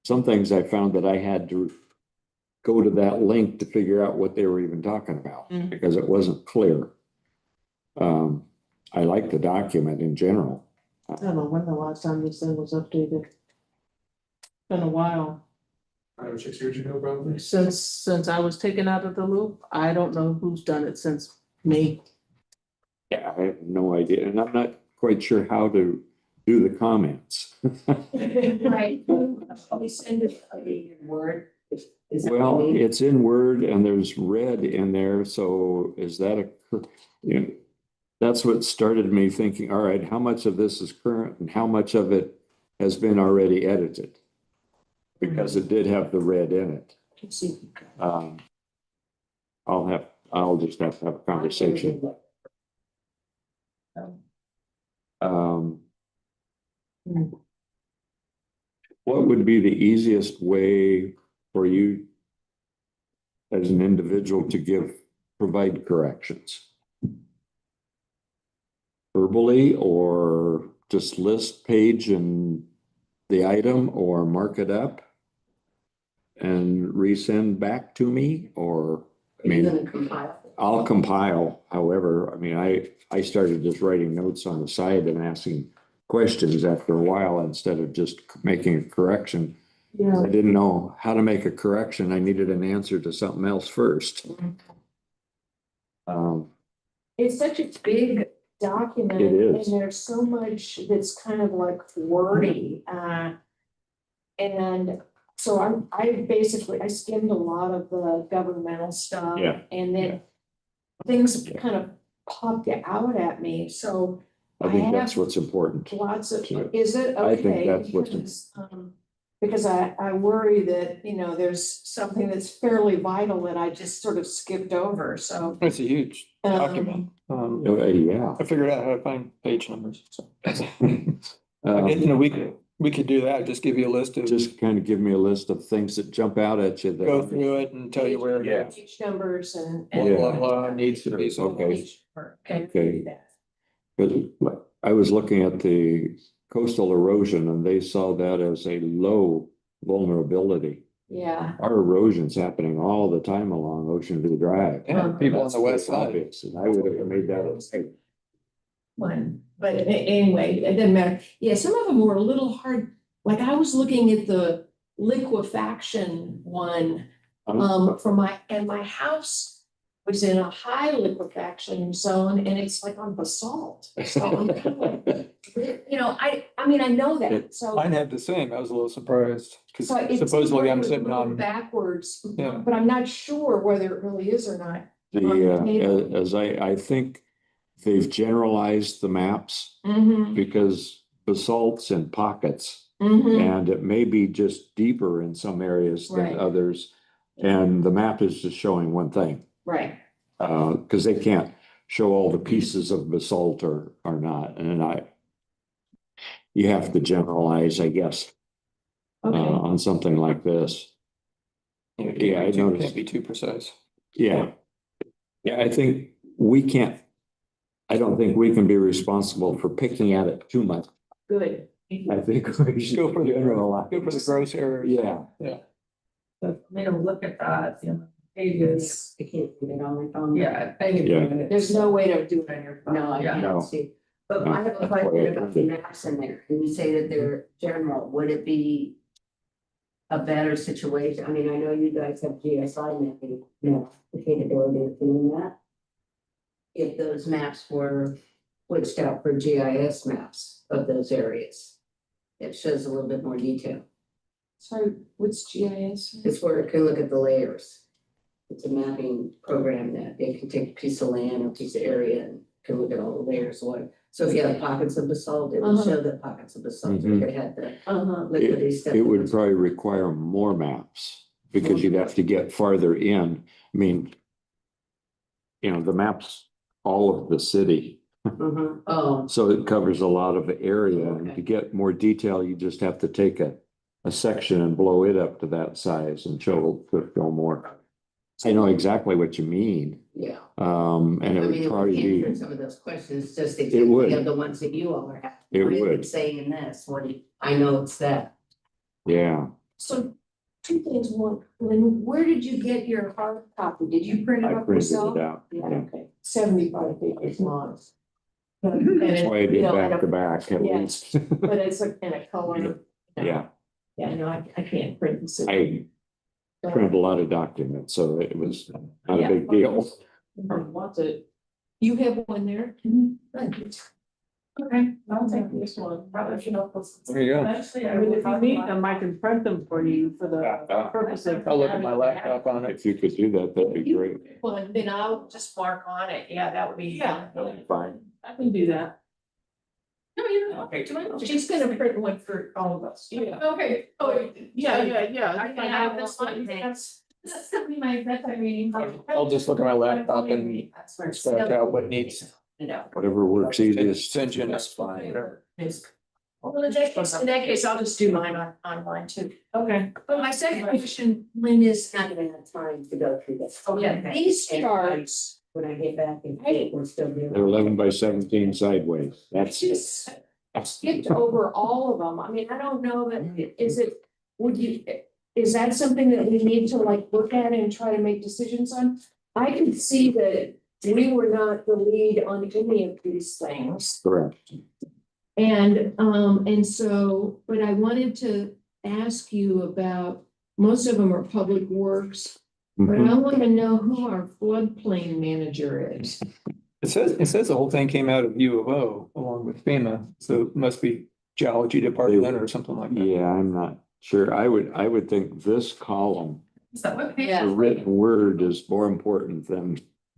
some things I found that I had to go to that link to figure out what they were even talking about because it wasn't clear. I like the document in general.
I don't know when the last time this thing was updated. Been a while,
5 or 6 years ago, probably.
since I was taken out of the loop. I don't know who's done it since me.
Yeah, I have no idea, and I'm not quite sure how to do the comments.
Right, we send it in Word.
Is that what
Well,
you mean?
it's in Word and there's red in there, so is that you know, that's what started me thinking, all right, how much of this is current and how much of it has been already edited? Because it did have the red in it.
Let's see.
I'll just have to have a conversation. What would be the easiest way for you as an individual to provide corrections? Verbally, or just list page and the item, or mark it up and resend back to me, or, I
Are you
mean,
gonna compile?
I'll compile. However, I mean, I started just writing notes on the side and asking questions after a while instead of just making a correction.
Yeah.
I didn't know how to make a correction. I needed an answer to something else first.
It's such a big document.
It is.
And there's so much that's kind of like wordy, and so I skimmed a lot of the governmental stuff.
Yeah.
And then things kind of popped out at me, so
I think
I
that's
have
what's important.
lots of,
Yeah.
is it
I think
okay?
that's what's-
Because I worry that, there's something that's fairly vital that I just sort of skipped over, so.
It's a huge document.
Yeah.
I figured out how to find page numbers, so.
Uh,
We could do that, just give you a list of,
Just kind of give me a list of things that jump out at you.
go through it and tell you where.
Yeah.
Page numbers and.
Blah,
Yeah.
blah, blah, needs to be so.
Okay.
Okay.
Okay.
Do that.
But I was looking at the coastal erosion and they saw that as a low vulnerability.
Yeah,
Our erosion's happening all the time along Ocean View Drive.
Yeah, people on
That's
the west
pretty
side.
obvious, and I would have made that a mistake.
but anyway, it doesn't matter. Yeah, some of them were a little hard, like I was looking at the liquefaction one. For my house was in a high liquefaction zone and it's like on basalt. So I'm kind of like, I mean, I know that, so.
Mine had the same, I was a little surprised, because
So it's
supposedly I'm
a
sitting
little
on,
backwards,
Yeah.
but I'm not sure whether it really is or not. On the table.
As I think they've generalized the maps
Mm-hmm,
because basalt's in pockets.
mm-hmm,
And it may be just deeper in some areas than
Right.
others. And the map is just showing one thing,
right,
because they can't show all the pieces of basalt or not. And you have to generalize, I guess,
okay.
on something like this. Yeah, I noticed.
can't be too precise.
Yeah. Yeah, I don't think we can be responsible for picking at it too much.
Good.
I think we should
Go for the
generalize.
gross errors.
Yeah.
Look at that, pages.
I can't do it on my phone.
Yeah. I can do
Yeah.
it.
There's no way to do it on your phone.
No, I
Yeah.
No.
can't see. But I have a
That's why
question
I
about the
did.
maps in there. Can you say that they're general? Would it be a better situation? I mean, I know you guys have GSI mapping, the capability of doing that. If those maps were switched out for GIS maps of those areas, it shows a little bit more detail.
Sorry, what's GIS?
It's where it can look at the layers. It's a mapping program that it can take a piece of land or a piece of area and can look at all the layers of what. So if you have pockets of basalt, it will
Uh-huh.
show the pockets of basalt. If
Mhm.
it had the
Uh-huh,
liquidy stuff.
It would probably require more maps because you'd have to get farther in. I mean, the maps all of the city,
Mhm. Oh,
so it covers a lot of area. And
Okay.
to get more detail, you just have to take a section and blow it up to that size and show more. I know exactly what you mean.
Yeah.
And it
I mean,
would
it would
probably
answer
be,
some of those questions, just
would.
exactly of the ones that you all are asking.
It
Why is
would.
Saying this, I know it's that.
yeah.
So two things, one, Lynn, where did you get your hard copy? Did you print
I
it up
printed
yourself?
it out.
Yeah,
Yeah.
okay, 75 pages long.
That's why I did back to back at
yeah.
least.
But it's like in a color.
Yeah,
Yeah, no, I can't print this.
I printed a lot of documents, so it was not a big deal.
What's it?
You have one there? Thank you.
Okay, I'll take this one. Probably should help us.
There you go.
Actually,
I mean, if you need them, I can print them for you for the purpose of.
I'll look at my laptop on it.
If you could do that, that'd be great.
Well, and then I'll just mark on it. Yeah, that would be.
Yeah.
That'd be fine.
I can do that.
No, you don't. Okay, do I?
She's gonna print one for all of us.
Yeah.
Okay, oh,
Yeah.
I can have this one, that's gonna be my bedtime reading.
I'll just look at my laptop and
That's where.
scratch out what needs.
Whatever works easiest.
Send you this fine, whatever.
Well, in that case, I'll just do mine online too.
Okay.
But my second question, Lynn, is
Not gonna have time to go through this.
Oh, yeah, these charts,
When I get back and we're still doing.
They're 11 by 17 sideways.
I
That's
just skipped over all of them. I mean, I don't know that, is that something that we need to like look at and try to make decisions on? I can see that we were not the lead on any of these things.
correct.
And so, but I wanted to ask you about, most of them are public works, but
Mhm.
I want to know who our floodplain manager is.
It says the whole thing came out of U of O along with FEMA, so it must be geology department or something like that.
Yeah, I'm not sure. I would think this column,
Is that what page?
Yeah.
the written word is more important than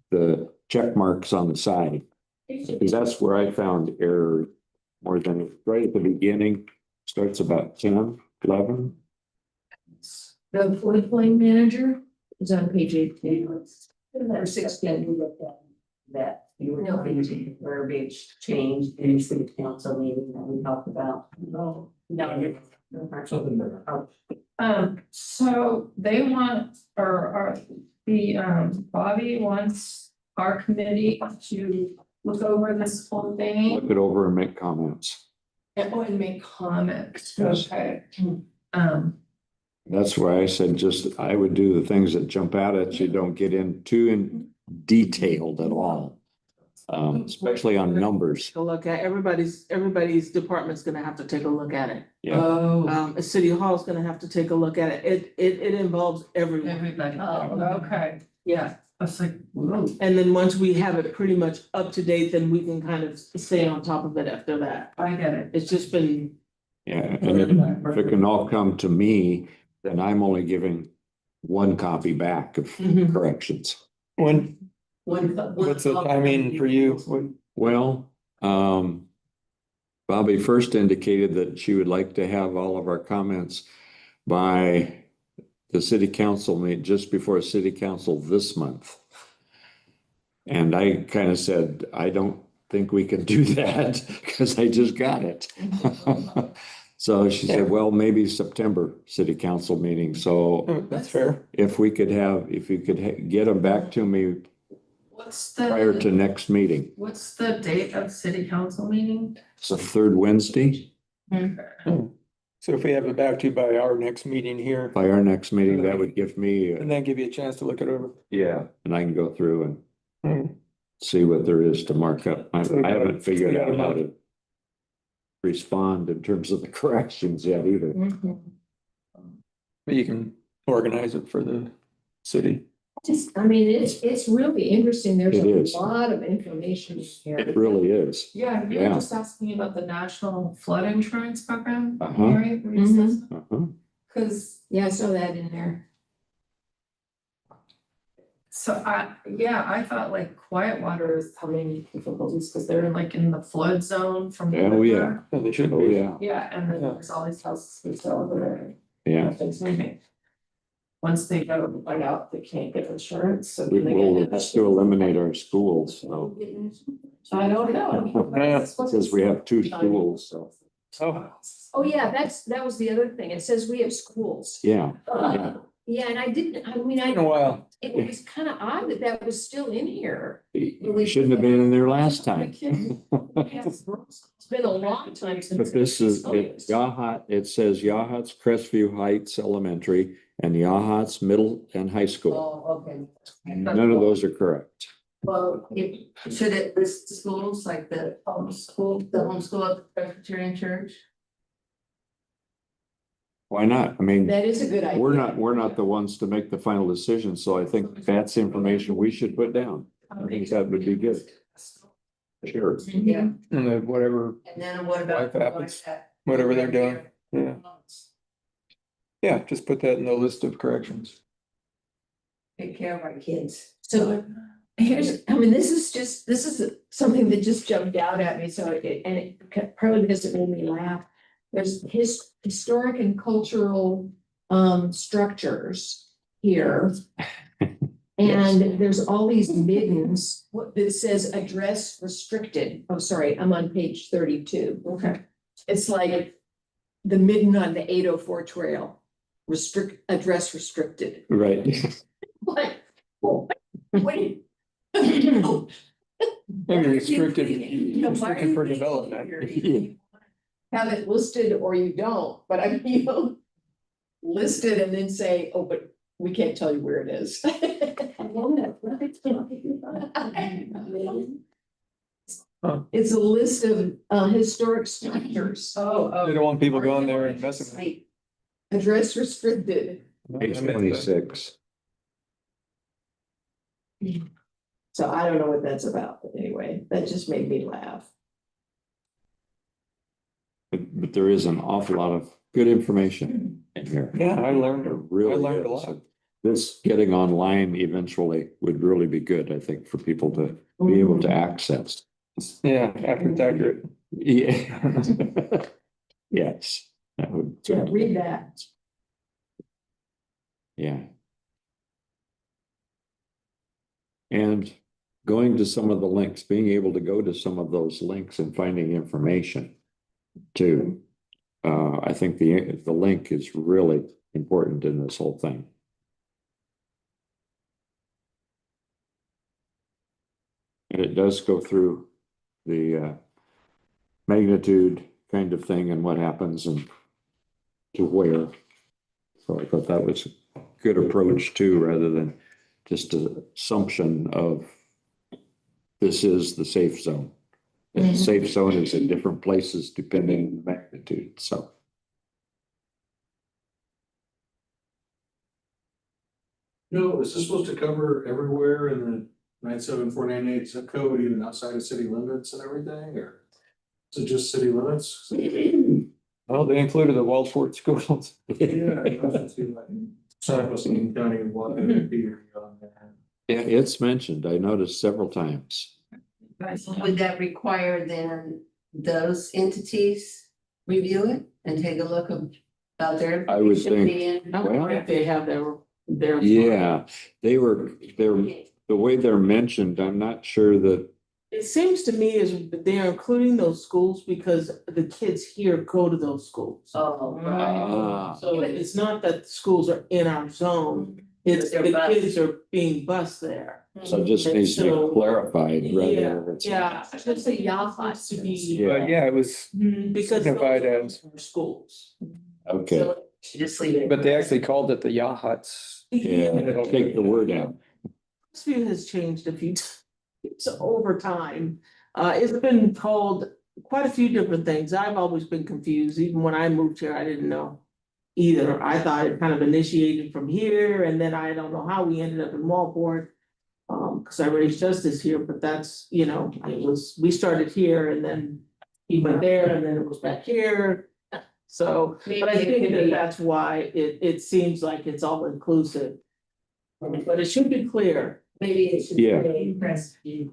the check marks on the side. Because that's where I found error more than right at the beginning, starts about 10, 11.
The floodplain manager is on page 18. Or 16.
We looked at that, you were
No.
changing verbiage change in the city council meeting that we talked about.
No.
No.
Something there.
So they want, or Bobby wants our committee to look over this whole thing.
Look it over and make comments.
And make comments,
Yes.
okay.
That's why I said just, I would do the things that jump out at you, don't get in detailed at all. Especially on numbers.
Take a look at, everybody's department's gonna have to take a look at it.
Yeah,
Oh.
City Hall's gonna have to take a look at it. It involves everyone.
Everybody,
Oh.
okay,
Yeah,
I was like, whoa.
and then once we have it pretty much up to date, then we can kind of stay on top of it after that.
I get it.
It's just been,
yeah, and if it can all come to me, then I'm only giving one copy back of
Mhm.
corrections.
What's the timing for you?
Well, Bobby first indicated that she would like to have all of our comments by the city council meet, just before city council this month. And I kind of said, I don't think we can do that because I just got it. So she said, well, maybe September city council meeting. So
Oh, that's fair.
if you could get them back to me
What's
prior to
the,
next meeting.
what's the date of city council meeting?
It's the third Wednesday.
So if we have it back to you by our next meeting here,
By our next meeting, that would give me,
and then give you a chance to look it over.
yeah, and I can go through and
Hmm.
see what there is to mark up. I haven't figured out how to respond in terms of the corrections yet either.
But you can organize it for the city.
I mean, it's really interesting. There's
It is.
a lot of information in here.
It really is.
Yeah, you were
Yeah.
just asking about the National Flood Insurance Program,
Uh-huh.
Mary, were you saying?
Uh-huh.
Cause,
Yeah, I saw that in there.
so I thought like Quiet Water is having difficulties, cause they're like in the flood zone from. the
Oh, yeah.
river.
Yeah, they should
Oh,
be.
yeah,
Yeah, and then
Yeah.
there's all these houses for sale over there.
yeah.
Nothing's moving. Once they go and find out they can't get insurance, so.
We
then they
will
get
have to eliminate our schools, so.
I don't know.
Yeah.
Because we have two schools, so,
Oh,
Oh, yeah, that was the other thing. It says we have schools.
yeah, yeah.
Yeah, and I didn't, I mean,
In a while.
it was kind of odd that that was still in here.
We shouldn't have been in there last time.
It's been a long time since.
But this is, it, Yahat, it says Yahat's Crestview Heights Elementary and Yahat's Middle and High School.
Oh, okay.
None of those are correct.
Well, should it list the schools like the homeschool at the Presbyterian Church?
Why not? I mean,
That is a good idea.
we're not the ones to make the final decision, so I think that's information we should put down. I think that would be good. Sure.
Yeah.
And then whatever,
And then what about?
Life happens. Whatever they're doing, yeah. Yeah, just put that in the list of corrections.
Take care of our kids.
So here's, I mean, this is something that just jumped out at me, so it partly because it made me laugh. There's historic and cultural structures here. And there's all these middens that says address restricted. Oh, sorry, I'm on page 32. Okay. It's like the midden on the 804 trail, address restricted.
Right.
Like, wait.
Maybe restricted,
Why are
restricted
you
for
thinking
development.
here?
Have it listed or you don't, but I mean, you don't list it and then say, oh, but we can't tell you where it is. It's a list of historic structures.
Oh,
They don't want people going there and messing with it.
Address restricted.
Page 26.
So I don't know what that's about, but anyway, that just made me laugh.
But there is an awful lot of good information in here.
Yeah, I learned,
There really
I learned a
is.
lot.
This getting online eventually would really be good, I think, for people to be able to access.
Yeah, after it's accurate.
Yeah. Yes. That would.
Yeah, read that.
Yeah. And going to some of the links, being able to go to some of those links and finding information too. I think the link is really important in this whole thing. And it does go through the magnitude kind of thing and what happens and to where. So I thought that was a good approach too, rather than just an assumption of this is the safe zone. And the safe zone is in different places depending on the magnitude, so.
No, is this supposed to cover everywhere in the 97498 zip code, even outside of city limits and everything, or? Is it just city limits?
Well, they included the Wellport schools.
Yeah. Southwest County and Washington, Peter, on there.
Yeah, it's mentioned, I noticed several times.
would that require then those entities review it and take a look about their?
I would think,
information being-
well,
If they have their.
yeah, the way they're mentioned, I'm not sure that,
It seems to me is they're including those schools because the kids here go to those schools.
Oh, right.
ah,
So it's not that schools are in our zone, it's
They're
the
bused.
kids are being bused there.
so it just
And
needs to
so-
be clarified rather than. it's-
Yeah,
I should say Yahat
to be.
Yeah.
But yeah, it was,
Because
Signified
those
as-
are schools.
Okay,
So
Should just leave it.
but they actually called it the Yahats.
yeah, take the word out.
Crestview has changed a few times over time. It's been called quite a few different things. I've always been confused. Even when I moved here, I didn't know either. I thought it kind of initiated from here and then I don't know how we ended up in Walport. Because I raised Justice here, but that's, we started here and then he went there and then it was back here. So, but I
Maybe it
think
could
that
be-
that's why it seems like it's all inclusive. But it should be clear.
Maybe it should
Yeah.
say Crestview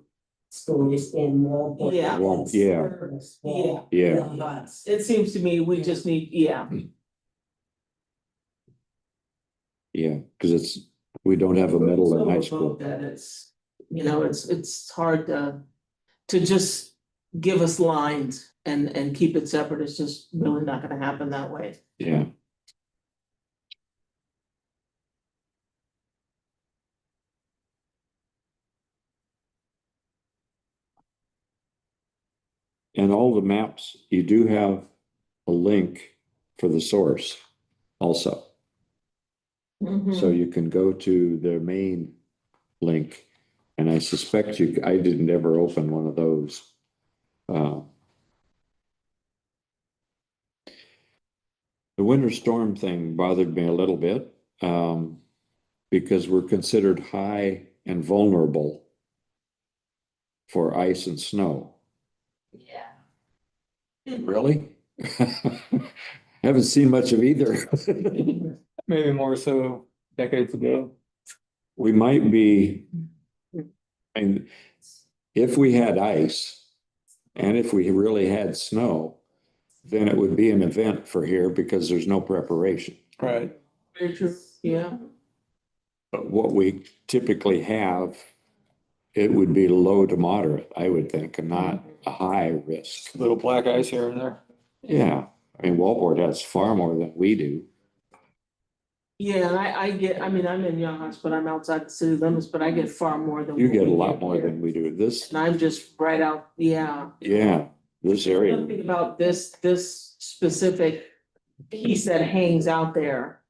schools in Walport.
Yeah.
Well, yeah.
Yeah.
Yeah,
It seems to me we just need, yeah,
yeah, because we don't have a middle and high school.
that it's, it's hard to just give us lines and keep it separate. It's just really not gonna happen that way.
Yeah. and all the maps, you do have a link for the source also. So you can go to their main link, and I suspect I didn't ever open one of those. The winter storm thing bothered me a little bit, because we're considered high and vulnerable for ice and snow.
Yeah.
Really? Haven't seen much of either.
Maybe more so decades ago.
We might be, and if we had ice and if we really had snow, then it would be an event for here because there's no preparation.
Right.
Very true, yeah.
But what we typically have, it would be low to moderate, I would think, and not a high risk.
Little black ice here and there.
Yeah, I mean, Walport has far more than we do.
Yeah, and I mean, I'm in Young but I'm outside the city limits, but I get far more than.
You
what
get a
we
lot more
here.
than we do. This,
And I'm just right out, yeah.
yeah, this area,
Something about this specific piece that hangs out there.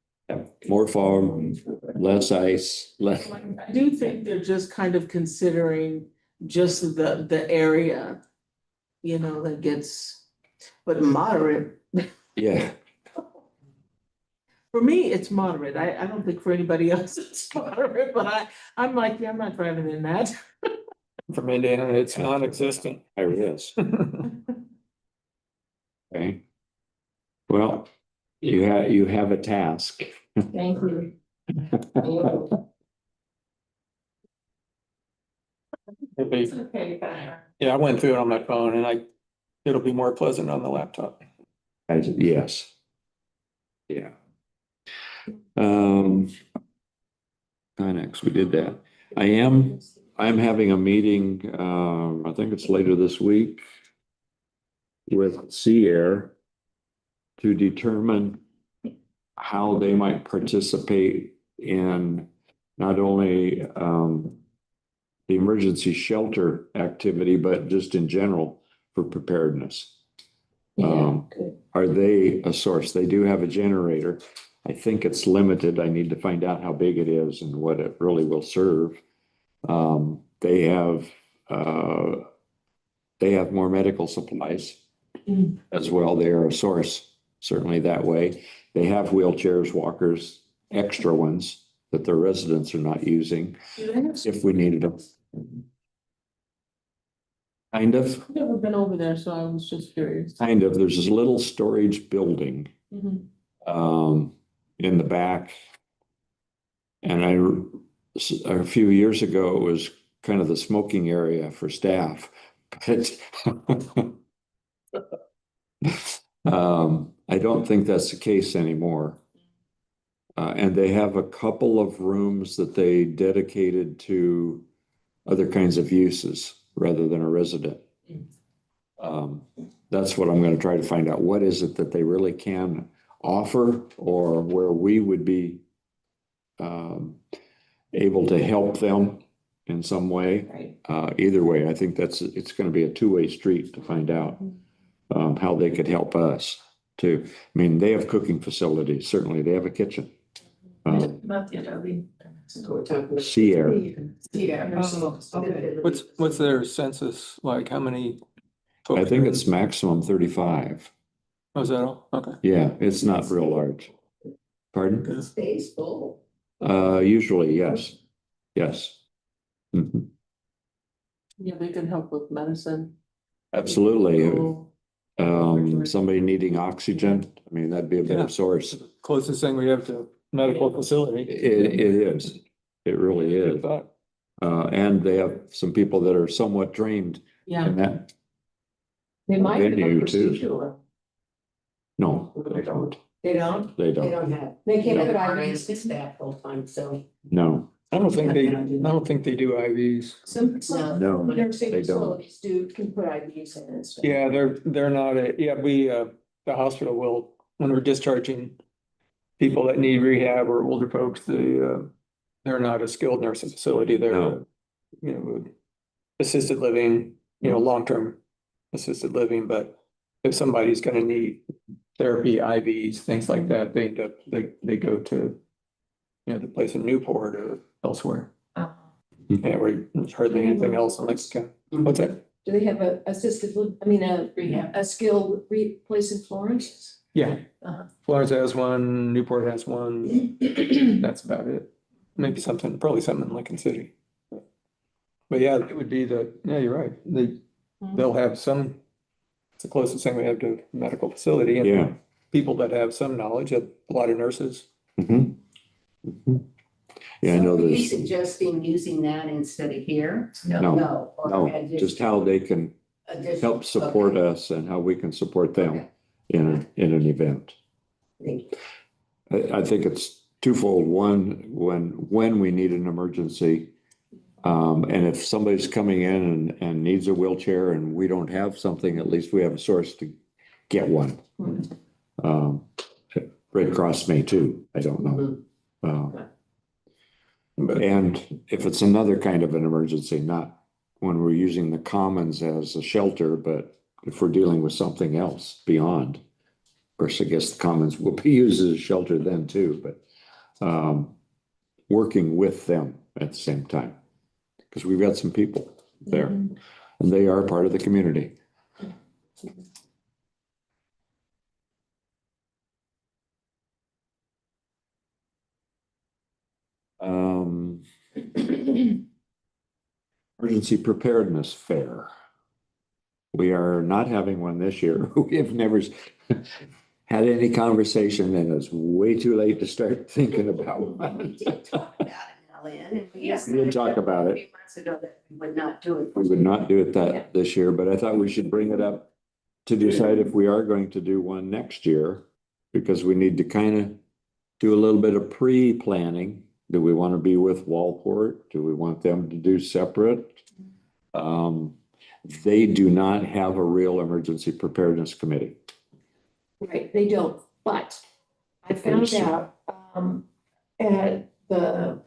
more fog, less ice, less.
I do think they're just kind of considering just the area, that gets, but moderate.
Yeah,
For me, it's moderate. I don't think for anybody else it's moderate, but I'm like, yeah, I'm not driving in that.
From Indiana, it's non-existent.
there it is. Okay. Well, you have a task.
Thank you.
It's okay, but.
Yeah, I went through it on my phone and it'll be more pleasant on the laptop.
Yes. Yeah. Next, we did that. I'm having a meeting, I think it's later this week with Sea Air to determine how they might participate in not only, the emergency shelter activity, but just in general for preparedness.
Good.
Are they a source? They do have a generator. I think it's limited. I need to find out how big it is and what it really will serve. They have more medical supplies as well. They are a source, certainly that way. They have wheelchairs, walkers, extra ones that their residents are not using if we needed them. Kind of,
I've never been over there, so I was just curious.
kind of. There's this little storage building
Mhm.
in the back. And a few years ago, it was kind of the smoking area for staff. But I don't think that's the case anymore. And they have a couple of rooms that they dedicated to other kinds of uses rather than a resident. That's what I'm going to try to find out. What is it that they really can offer, or where we would be able to help them in some way? Either way, I think it's going to be a two-way street to find out how they could help us too. I mean, they have cooking facilities. Certainly, they have a kitchen.
Not the Adobe.
Sea Air.
Yeah.
What's their census like? How many?
I think it's maximum 35.
Oh, is that all? Okay.
Yeah, it's not real large. Pardon?
Stays full.
Usually, yes. Yes. Mhm.
Yeah, they can help with medicine.
Absolutely.
Oh,
Somebody needing oxygen, I mean, that'd be a
Yeah.
better source.
Closest thing we have to medical facility.
It is. It really
Good
is.
thought.
And they have some people that are somewhat trained
Yeah.
in that.
They might have a
Venue, too.
procedure.
No, they don't.
They don't?
They
They
don't.
don't have.
They can't
No,
put
our
IVs.
staff full time, so.
No,
I don't think they do IVs.
Some
no,
nursing
they don't.
facilities can put IVs in and stuff.
Yeah, they're not the hospital will, when we're discharging people that need rehab or older folks, they're not a skilled nursing facility. They're,
No.
assisted living, long-term assisted living, but if somebody's gonna need therapy, IVs, things like that, they end up, they go to, you know, the place in Newport or elsewhere. Yeah, where there's hardly anything else in Lexington. What's that?
Do they have a assisted, a skilled place in Florence?
Yeah.
Uh-huh.
Florence has one, Newport has one. That's about it. Maybe something, probably something in Lincoln City. But yeah, it would be yeah, you're right. They'll have some, it's the closest thing we have to a medical facility. And
Yeah.
people that have some knowledge, a lot of nurses.
Mhm. Mhm. Yeah, I
So
know
are you
there's,
suggesting using that instead of here?
no,
No. or
no,
addition-
just how they can
addition-
help support
okay.
us and how we can support them
Okay.
in an event.
Thank you.
I think it's twofold. One, when we need an emergency, and if somebody's coming in and needs a wheelchair and we don't have something, at least we have a source to get one. Red Cross may too, I don't know. And if it's another kind of an emergency, not when we're using the commons as a shelter, but if we're dealing with something else beyond. Of course, I guess the commons will be used as a shelter then too, but working with them at the same time. Because we've got some people there and they are part of the community. Emergency Preparedness Fair. We are not having one this year. We have never had any conversation and it's way too late to start thinking about one.
We did talk about it, Ellen, and we
We did talk about it.
a few months ago that we would not do it.
We would not do it that this year, but I thought we should bring it up to decide if we are going to do one next year, because we need to kind of do a little bit of pre-planning. Do we want to be with Walport? Do we want them to do separate? They do not have a real emergency preparedness committee.
Right, they don't, but I found out, at the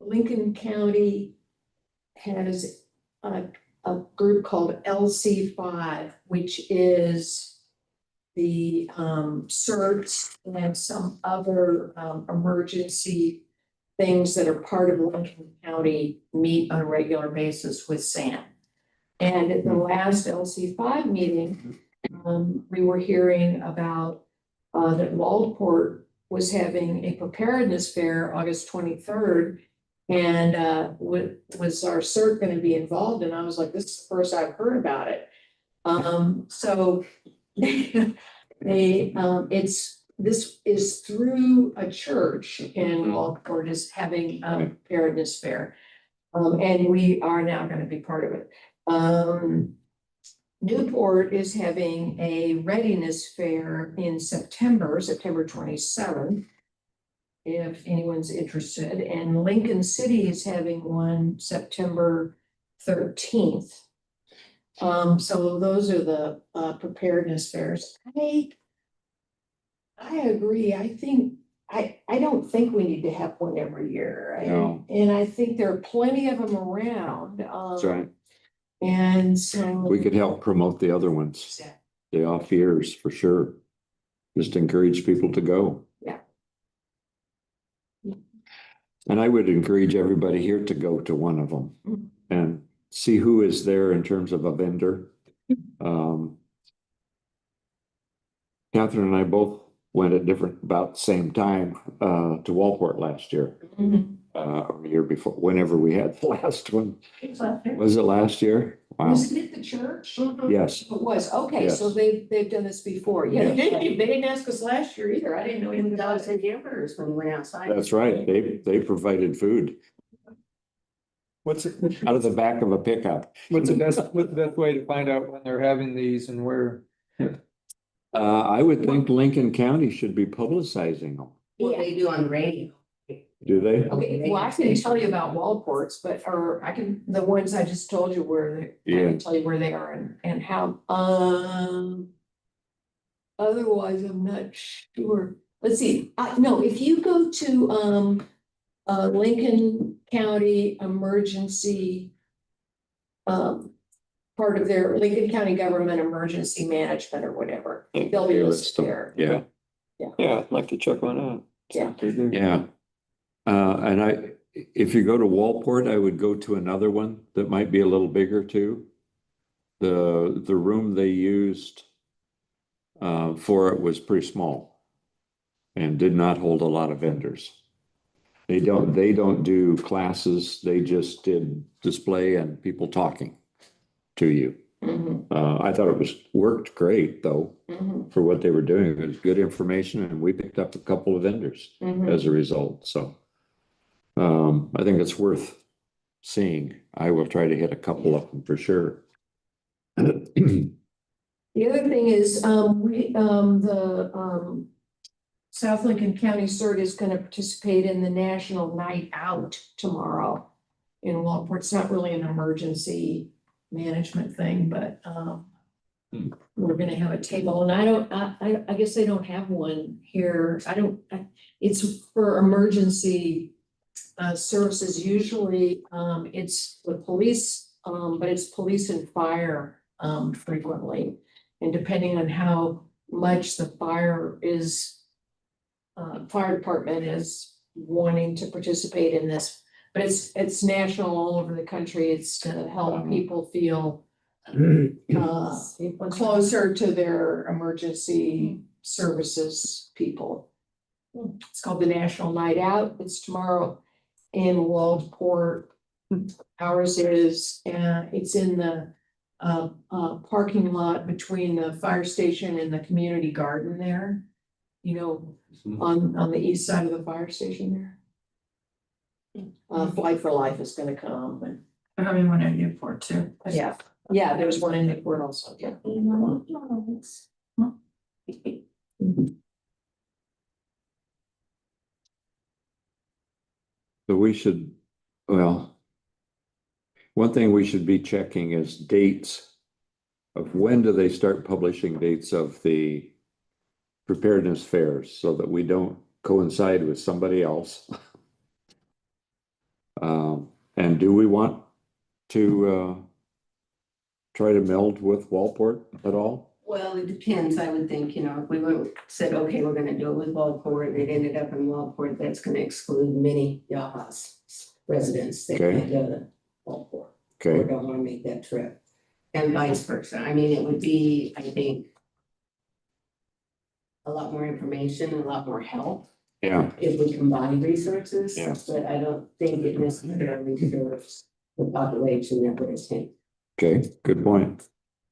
Lincoln County has a group called LC5, which is the, CERTs and some other, emergency things that are part of Lincoln County meet on a regular basis with SAM. And at the last LC5 meeting, we were hearing about that Waldport was having a preparedness fair August 23rd. And was our CERT going to be involved? And I was like, this is the first I've heard about it. So this is through a church, and Waldport is having a preparedness fair. And we are now going to be part of it. Newport is having a readiness fair in September 27th. If anyone's interested, and Lincoln City is having one September 13th. So those are the preparedness fairs. I agree. I think I don't think we need to have one every year.
No.
And I think there are plenty of them around.
That's right.
And so
We could help promote the other ones, the off years for sure. Just encourage people to go.
Yeah.
And I would encourage everybody here to go to one of them and see who is there in terms of a vendor. Catherine and I both went at about the same time to Walport last year. Or the year before, whenever we had the last one. Was it last year? Wow.
Was it at the church?
Yes.
It was, okay, so
Yes.
they've done this before. Yeah,
Yes.
they didn't ask us last year either. I didn't know anything about
Dogs
it.
and hamburgers when we went outside.
That's right. They provided food
What's
out of the back of a pickup.
the best way to find out when they're having these and where?
I would think Lincoln County should be publicizing them.
What they do on the radio.
Do they?
Okay, well, I can tell you about Waldports, the ones I just told you I
Yeah.
can tell you where they are and how, otherwise I'm not sure. Let's see, no, if you go to, Lincoln County Emergency, part of their Lincoln County Government Emergency Management or whatever. They'll be listed there.
Yeah,
Yeah, I'd like to check one out.
Yeah.
yeah. And if you go to Walport, I would go to another one that might be a little bigger too. The room they used for it was pretty small and did not hold a lot of vendors. They don't do classes. They just did display and people talking to you.
Mhm,
I thought it worked great though
mhm,
for what they were doing. It was good information and we picked up a couple of vendors
mhm.
as a result. So I think it's worth seeing. I will try to hit a couple of them for sure.
The other thing is, South Lincoln County CERT is gonna participate in the National Night Out tomorrow in Walport. It's not really an emergency management thing, but, we're gonna have a table, and I guess they don't have one here. It's for emergency services. Usually, it's the police, but it's police and fire, frequently. And depending on how much the fire department is wanting to participate in this. But it's national all over the country. It's to help people feel closer to their emergency services people. It's called the National Night Out. It's tomorrow in Waldport. Ours is, it's in the parking lot between the fire station and the community garden there. You know, on the east side of the fire station there. Flight for Life is gonna come and,
They're having one in Newport too.
yeah, there's one in Newport also, yeah.
So we should, well, one thing we should be checking is dates of when do they start publishing dates of the preparedness fairs so that we don't coincide with somebody else. And do we want to try to meld with Walport at all?
Well, it depends. I would think, if we said, okay, we're gonna do it with Walport, and it ended up in Walport, that's gonna exclude many Yahas residents that
Okay.
can't go to Walport. Or
Okay,
don't wanna make that trip. And vice versa. I mean, it would be, I think, a lot more information and a lot more help
yeah,
if we combine resources.
Yeah.
But I don't think it necessarily serves the population that we're attending.
okay, good point.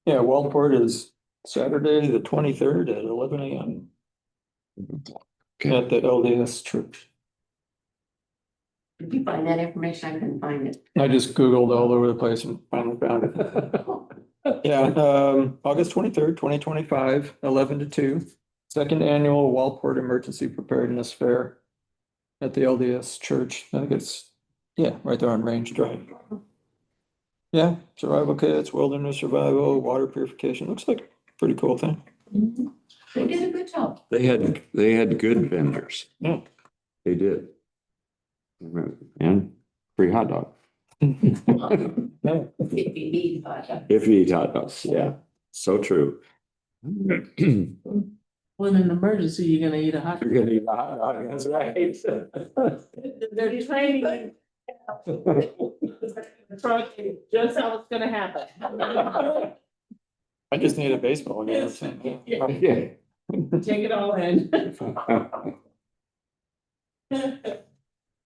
Yeah, Waldport is Saturday, the 23rd at 11 a.m.
Okay.
at the LDS church.
Did you find that information? I couldn't find it.
I just Googled all over the place and finally found it. Yeah, August 23rd, 2025, 11 to 2. Second annual Walport Emergency Preparedness Fair at the LDS church. I think it's, right there on Range Drive. Yeah, survival kits, wilderness survival, water purification. Looks like a pretty cool thing.
Mhm.
They did a good job.
They had good vendors.
Yeah.
They did. And free hot dog.
Yeah.
If you need, but
If you eat hot dogs, yeah, so true. You're
When in an emergency, you're gonna eat a hot.
gonna eat a hot dog, that's right.
They're training. Just how it's gonna happen.
I just need a baseball game.
Yeah.
Yeah.
Take it all in.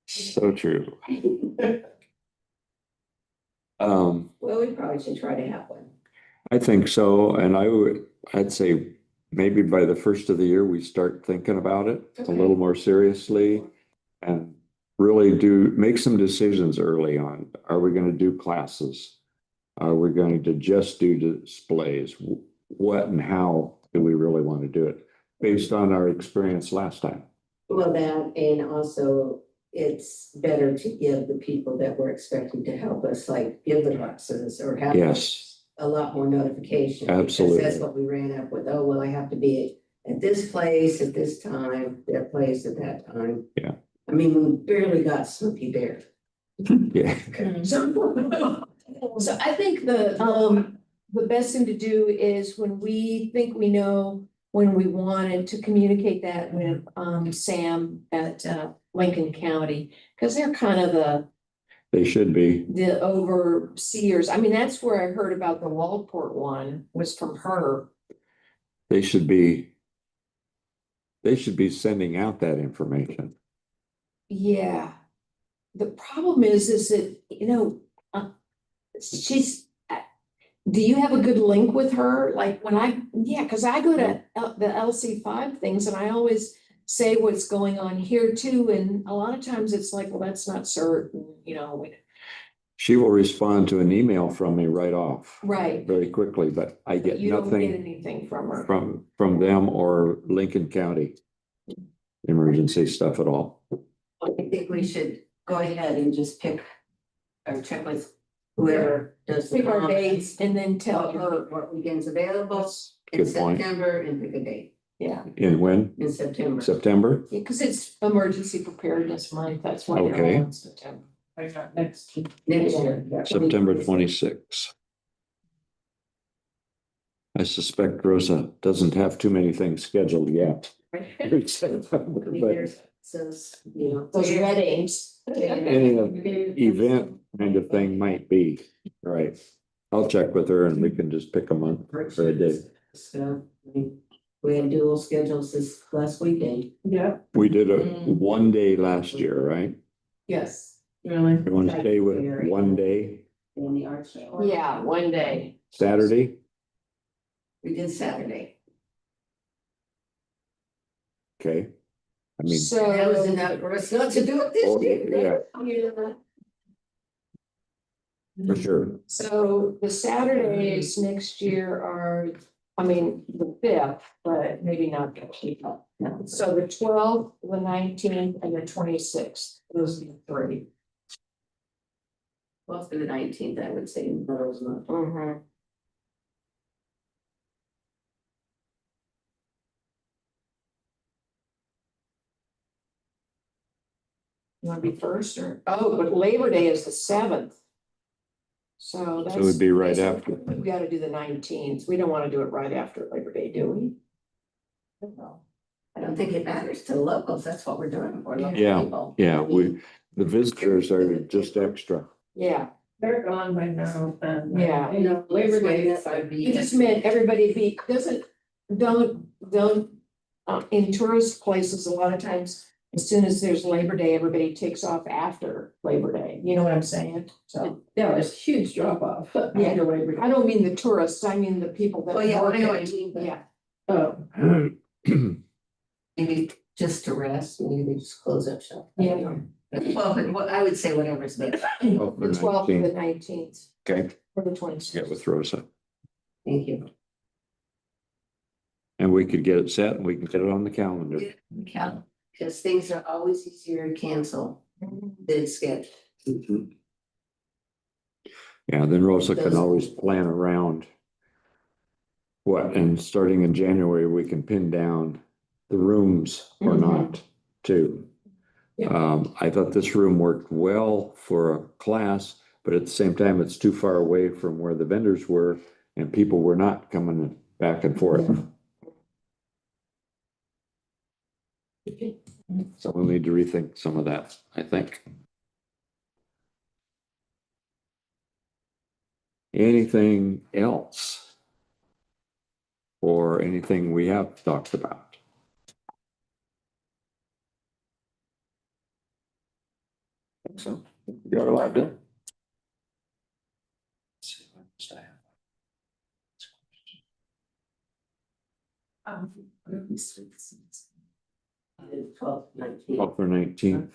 So true.
well, we probably should try to have one.
I think so, and I'd say maybe by the first of the year, we start thinking about it a
Okay.
little more seriously. And really make some decisions early on. Are we gonna do classes? Are we going to just do displays? What and how do we really want to do it? Based on our experience last time.
Well, that, and also it's better to give the people that we're expecting to help us, like give the classes or have
Yes,
a lot more notification. because
Absolutely.
That's what we ran up with. Oh, well, I have to be at this place at this time, that place at that time.
Yeah.
I mean, we barely got Snoopy Bear.
yeah,
So I think the, the best thing to do is when we think we know when we wanted to communicate that with Sam at Lincoln County, because they're kind of
They should be.
the overseers. I mean, that's where I heard about the Waldport one was from her.
They should be. They should be sending out that information.
Yeah. The problem is that, you know, she's, do you have a good link with her? Like when yeah, because I go to the LC5 things and I always say what's going on here too. And a lot of times it's like, well, that's not certain, you know.
She will respond to an email from me right off.
Right.
Very quickly, but I get
You don't get
nothing
anything from her.
from them or Lincoln County emergency stuff at all.
I think we should go ahead and just pick or check with whoever does. the
Pick our
comments,
dates and then tell her,
what weekends available in
Good point.
September and pick a date
yeah,
In when?
in September.
September?
because it's emergency preparedness month. That's why they're
Okay.
all in September.
I got next.
Next year.
September 26th. I suspect Rosa doesn't have too many things scheduled yet. But
Says, you know.
Those weddings.
any event kind of thing might be, right? I'll check with her and we can just pick a month or a day.
So, we had dual schedules this last weekend.
Yeah.
We did a one day last year, right?
Yes, really.
You want to stay with one day,
In the art show.
Yeah, one day.
Saturday?
We did Saturday.
Okay. I mean,
So.
That was enough for us not to do it
oh,
this year.
yeah, for sure.
So the Saturdays next year are, I mean, the 5th, but maybe not the 8th. So the 12th, the 19th, and the 26th, those are the 3.
Well, for the 19th, I would say those months.
Mhm. You wanna be first or, oh, but Labor Day is the 7th. So that's.
So it'd be right
that's-
after.
We gotta do the 19th. We don't wanna do it right after Labor Day, do we? No.
I don't think it matters to the locals. That's what we're doing for local
Yeah,
people.
Yeah, the visitors are just extra.
Yeah,
They're gone by now, and.
Yeah.
You know, Labor Day.
it just meant everybody be, don't, in tourist places, a lot of times, as soon as there's Labor Day, everybody takes off after Labor Day, you know what I'm saying? So,
Yeah, there's huge drop off.
Yeah.
After Labor Day.
I don't mean the tourists, I mean the people that.
Well, yeah,
work
I know
it.
what you mean, but
Yeah,
Oh,
maybe just to rest, maybe just close up shop.
yeah,
Well, but what I would say whatever's best.
Oh,
the 12th and the 19th,
Okay,
or the
get
26th.
with Rosa.
Thank you.
And we could get it set and we can get it on the calendar.
Count, because things are always easier to cancel than schedule.
Mhm. Yeah, then Rosa can always plan around what, and starting in January, we can pin down the rooms or
Mhm.
not too. I thought this room worked well for a class, but at the same time, it's too far away from where the vendors were and people were not coming back and forth. So we'll need to rethink some of that, I think. Anything else? Or anything we have talked about?
So, got a lot done.
And 12th, 19th.
12th or 19th.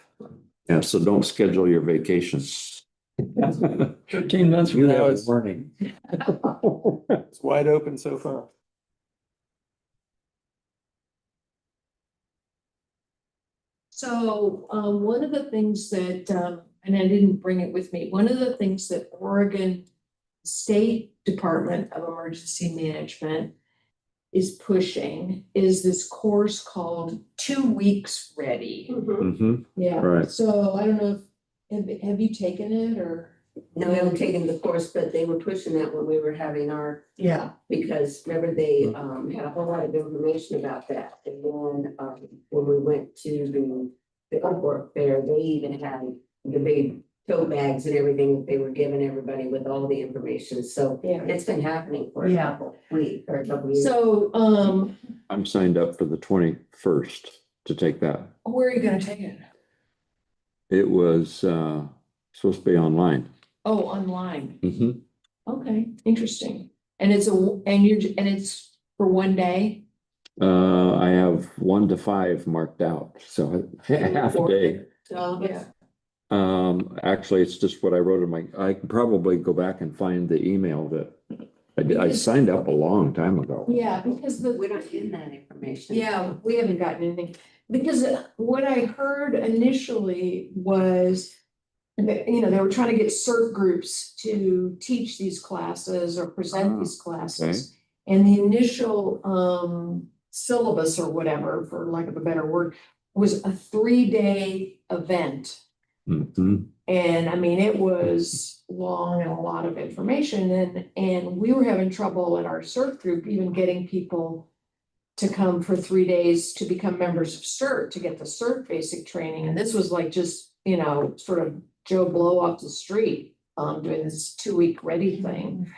Yeah, so don't schedule your vacations.
13 months from
You
now,
have
it's
warning.
it's wide open so far.
So, one of the things that, and I didn't bring it with me, one of the things that Oregon State Department of Emergency Management is pushing is this course called 2 Weeks Ready.
Mhm.
Yeah,
Right.
so I don't know if, have you taken it or?
No, we haven't taken the course, but they were pushing that when we were having our,
Yeah,
because remember they had a whole lot of information about that. And then when we went to the airport fair, they even had the big tote bags and everything that they were giving everybody with all the information. So
yeah.
it's been happening for a
Yeah.
couple weeks or a couple years.
So,
I'm signed up for the 21st to take that.
where are you gonna take it?
It was supposed to be online.
Oh, online.
Mhm.
Okay, interesting. And it's and it's for one day?
I have 1 to 5 marked out, so half a day.
Yeah.
Actually, it's just what I wrote in I can probably go back and find the email that I signed up a long time ago.
Yeah, because
We're not getting that information.
yeah, we haven't gotten anything, because what I heard initially was that, you know, they were trying to get CERT groups to teach these classes or present these classes. And the initial syllabus or whatever, for lack of a better word, was a 3-day event.
Mhm.
And I mean, it was long and a lot of information, and we were having trouble in our CERT group, even getting people to come for 3 days to become members of CERT, to get the CERT basic training. And this was like just, you know, sort of Joe Blow off the street, doing this 2-week ready thing.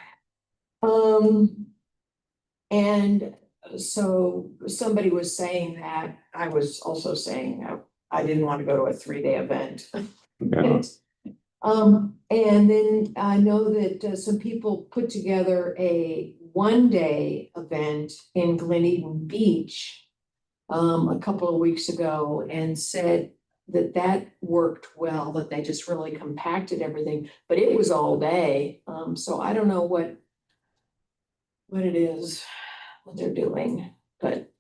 And so somebody was saying that, I was also saying I didn't want to go to a 3-day event.
Yeah.
And then I know that some people put together a 1-day event in Glen Eden Beach a couple of weeks ago, and said that that worked well, that they just really compacted everything, but it was all day. So I don't know what it is, what they're doing, but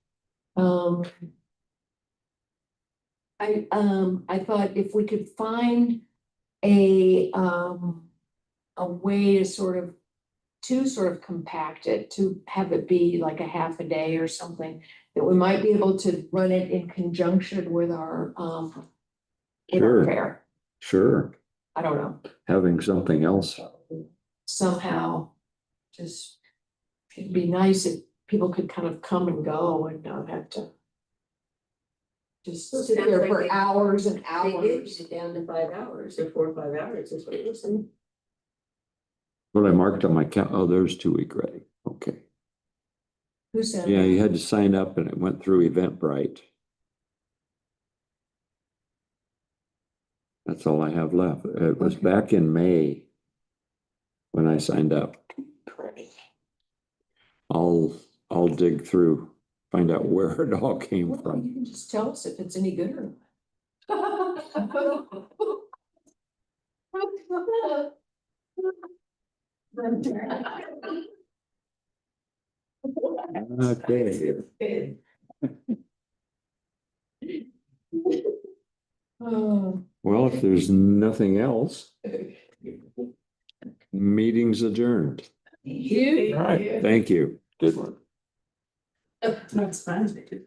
I thought if we could find a way to sort of compact it, to have it be like a half a day or something, that we might be able to run it in conjunction with our
Sure.
fair.
Sure.
I don't know,
Having something else.
somehow, just, it'd be nice if people could kind of come and go and not have to just sit there for hours and
They did
hours.
it down to 5 hours or 4 or 5 hours is what it was.
What I marked on my oh, there's 2-week ready. Okay.
Who said?
Yeah,
that?
you had to sign up and it went through Eventbrite. That's all I have left. It was
Okay.
back in May when I signed up. I'll dig through, find out where it all came
Well,
from.
you can just tell us if it's any good or not.
Okay.
Oh.
Well, if there's nothing else, meeting's adjourned.
You?
All right.
Thank you.
Good one.
That's fine.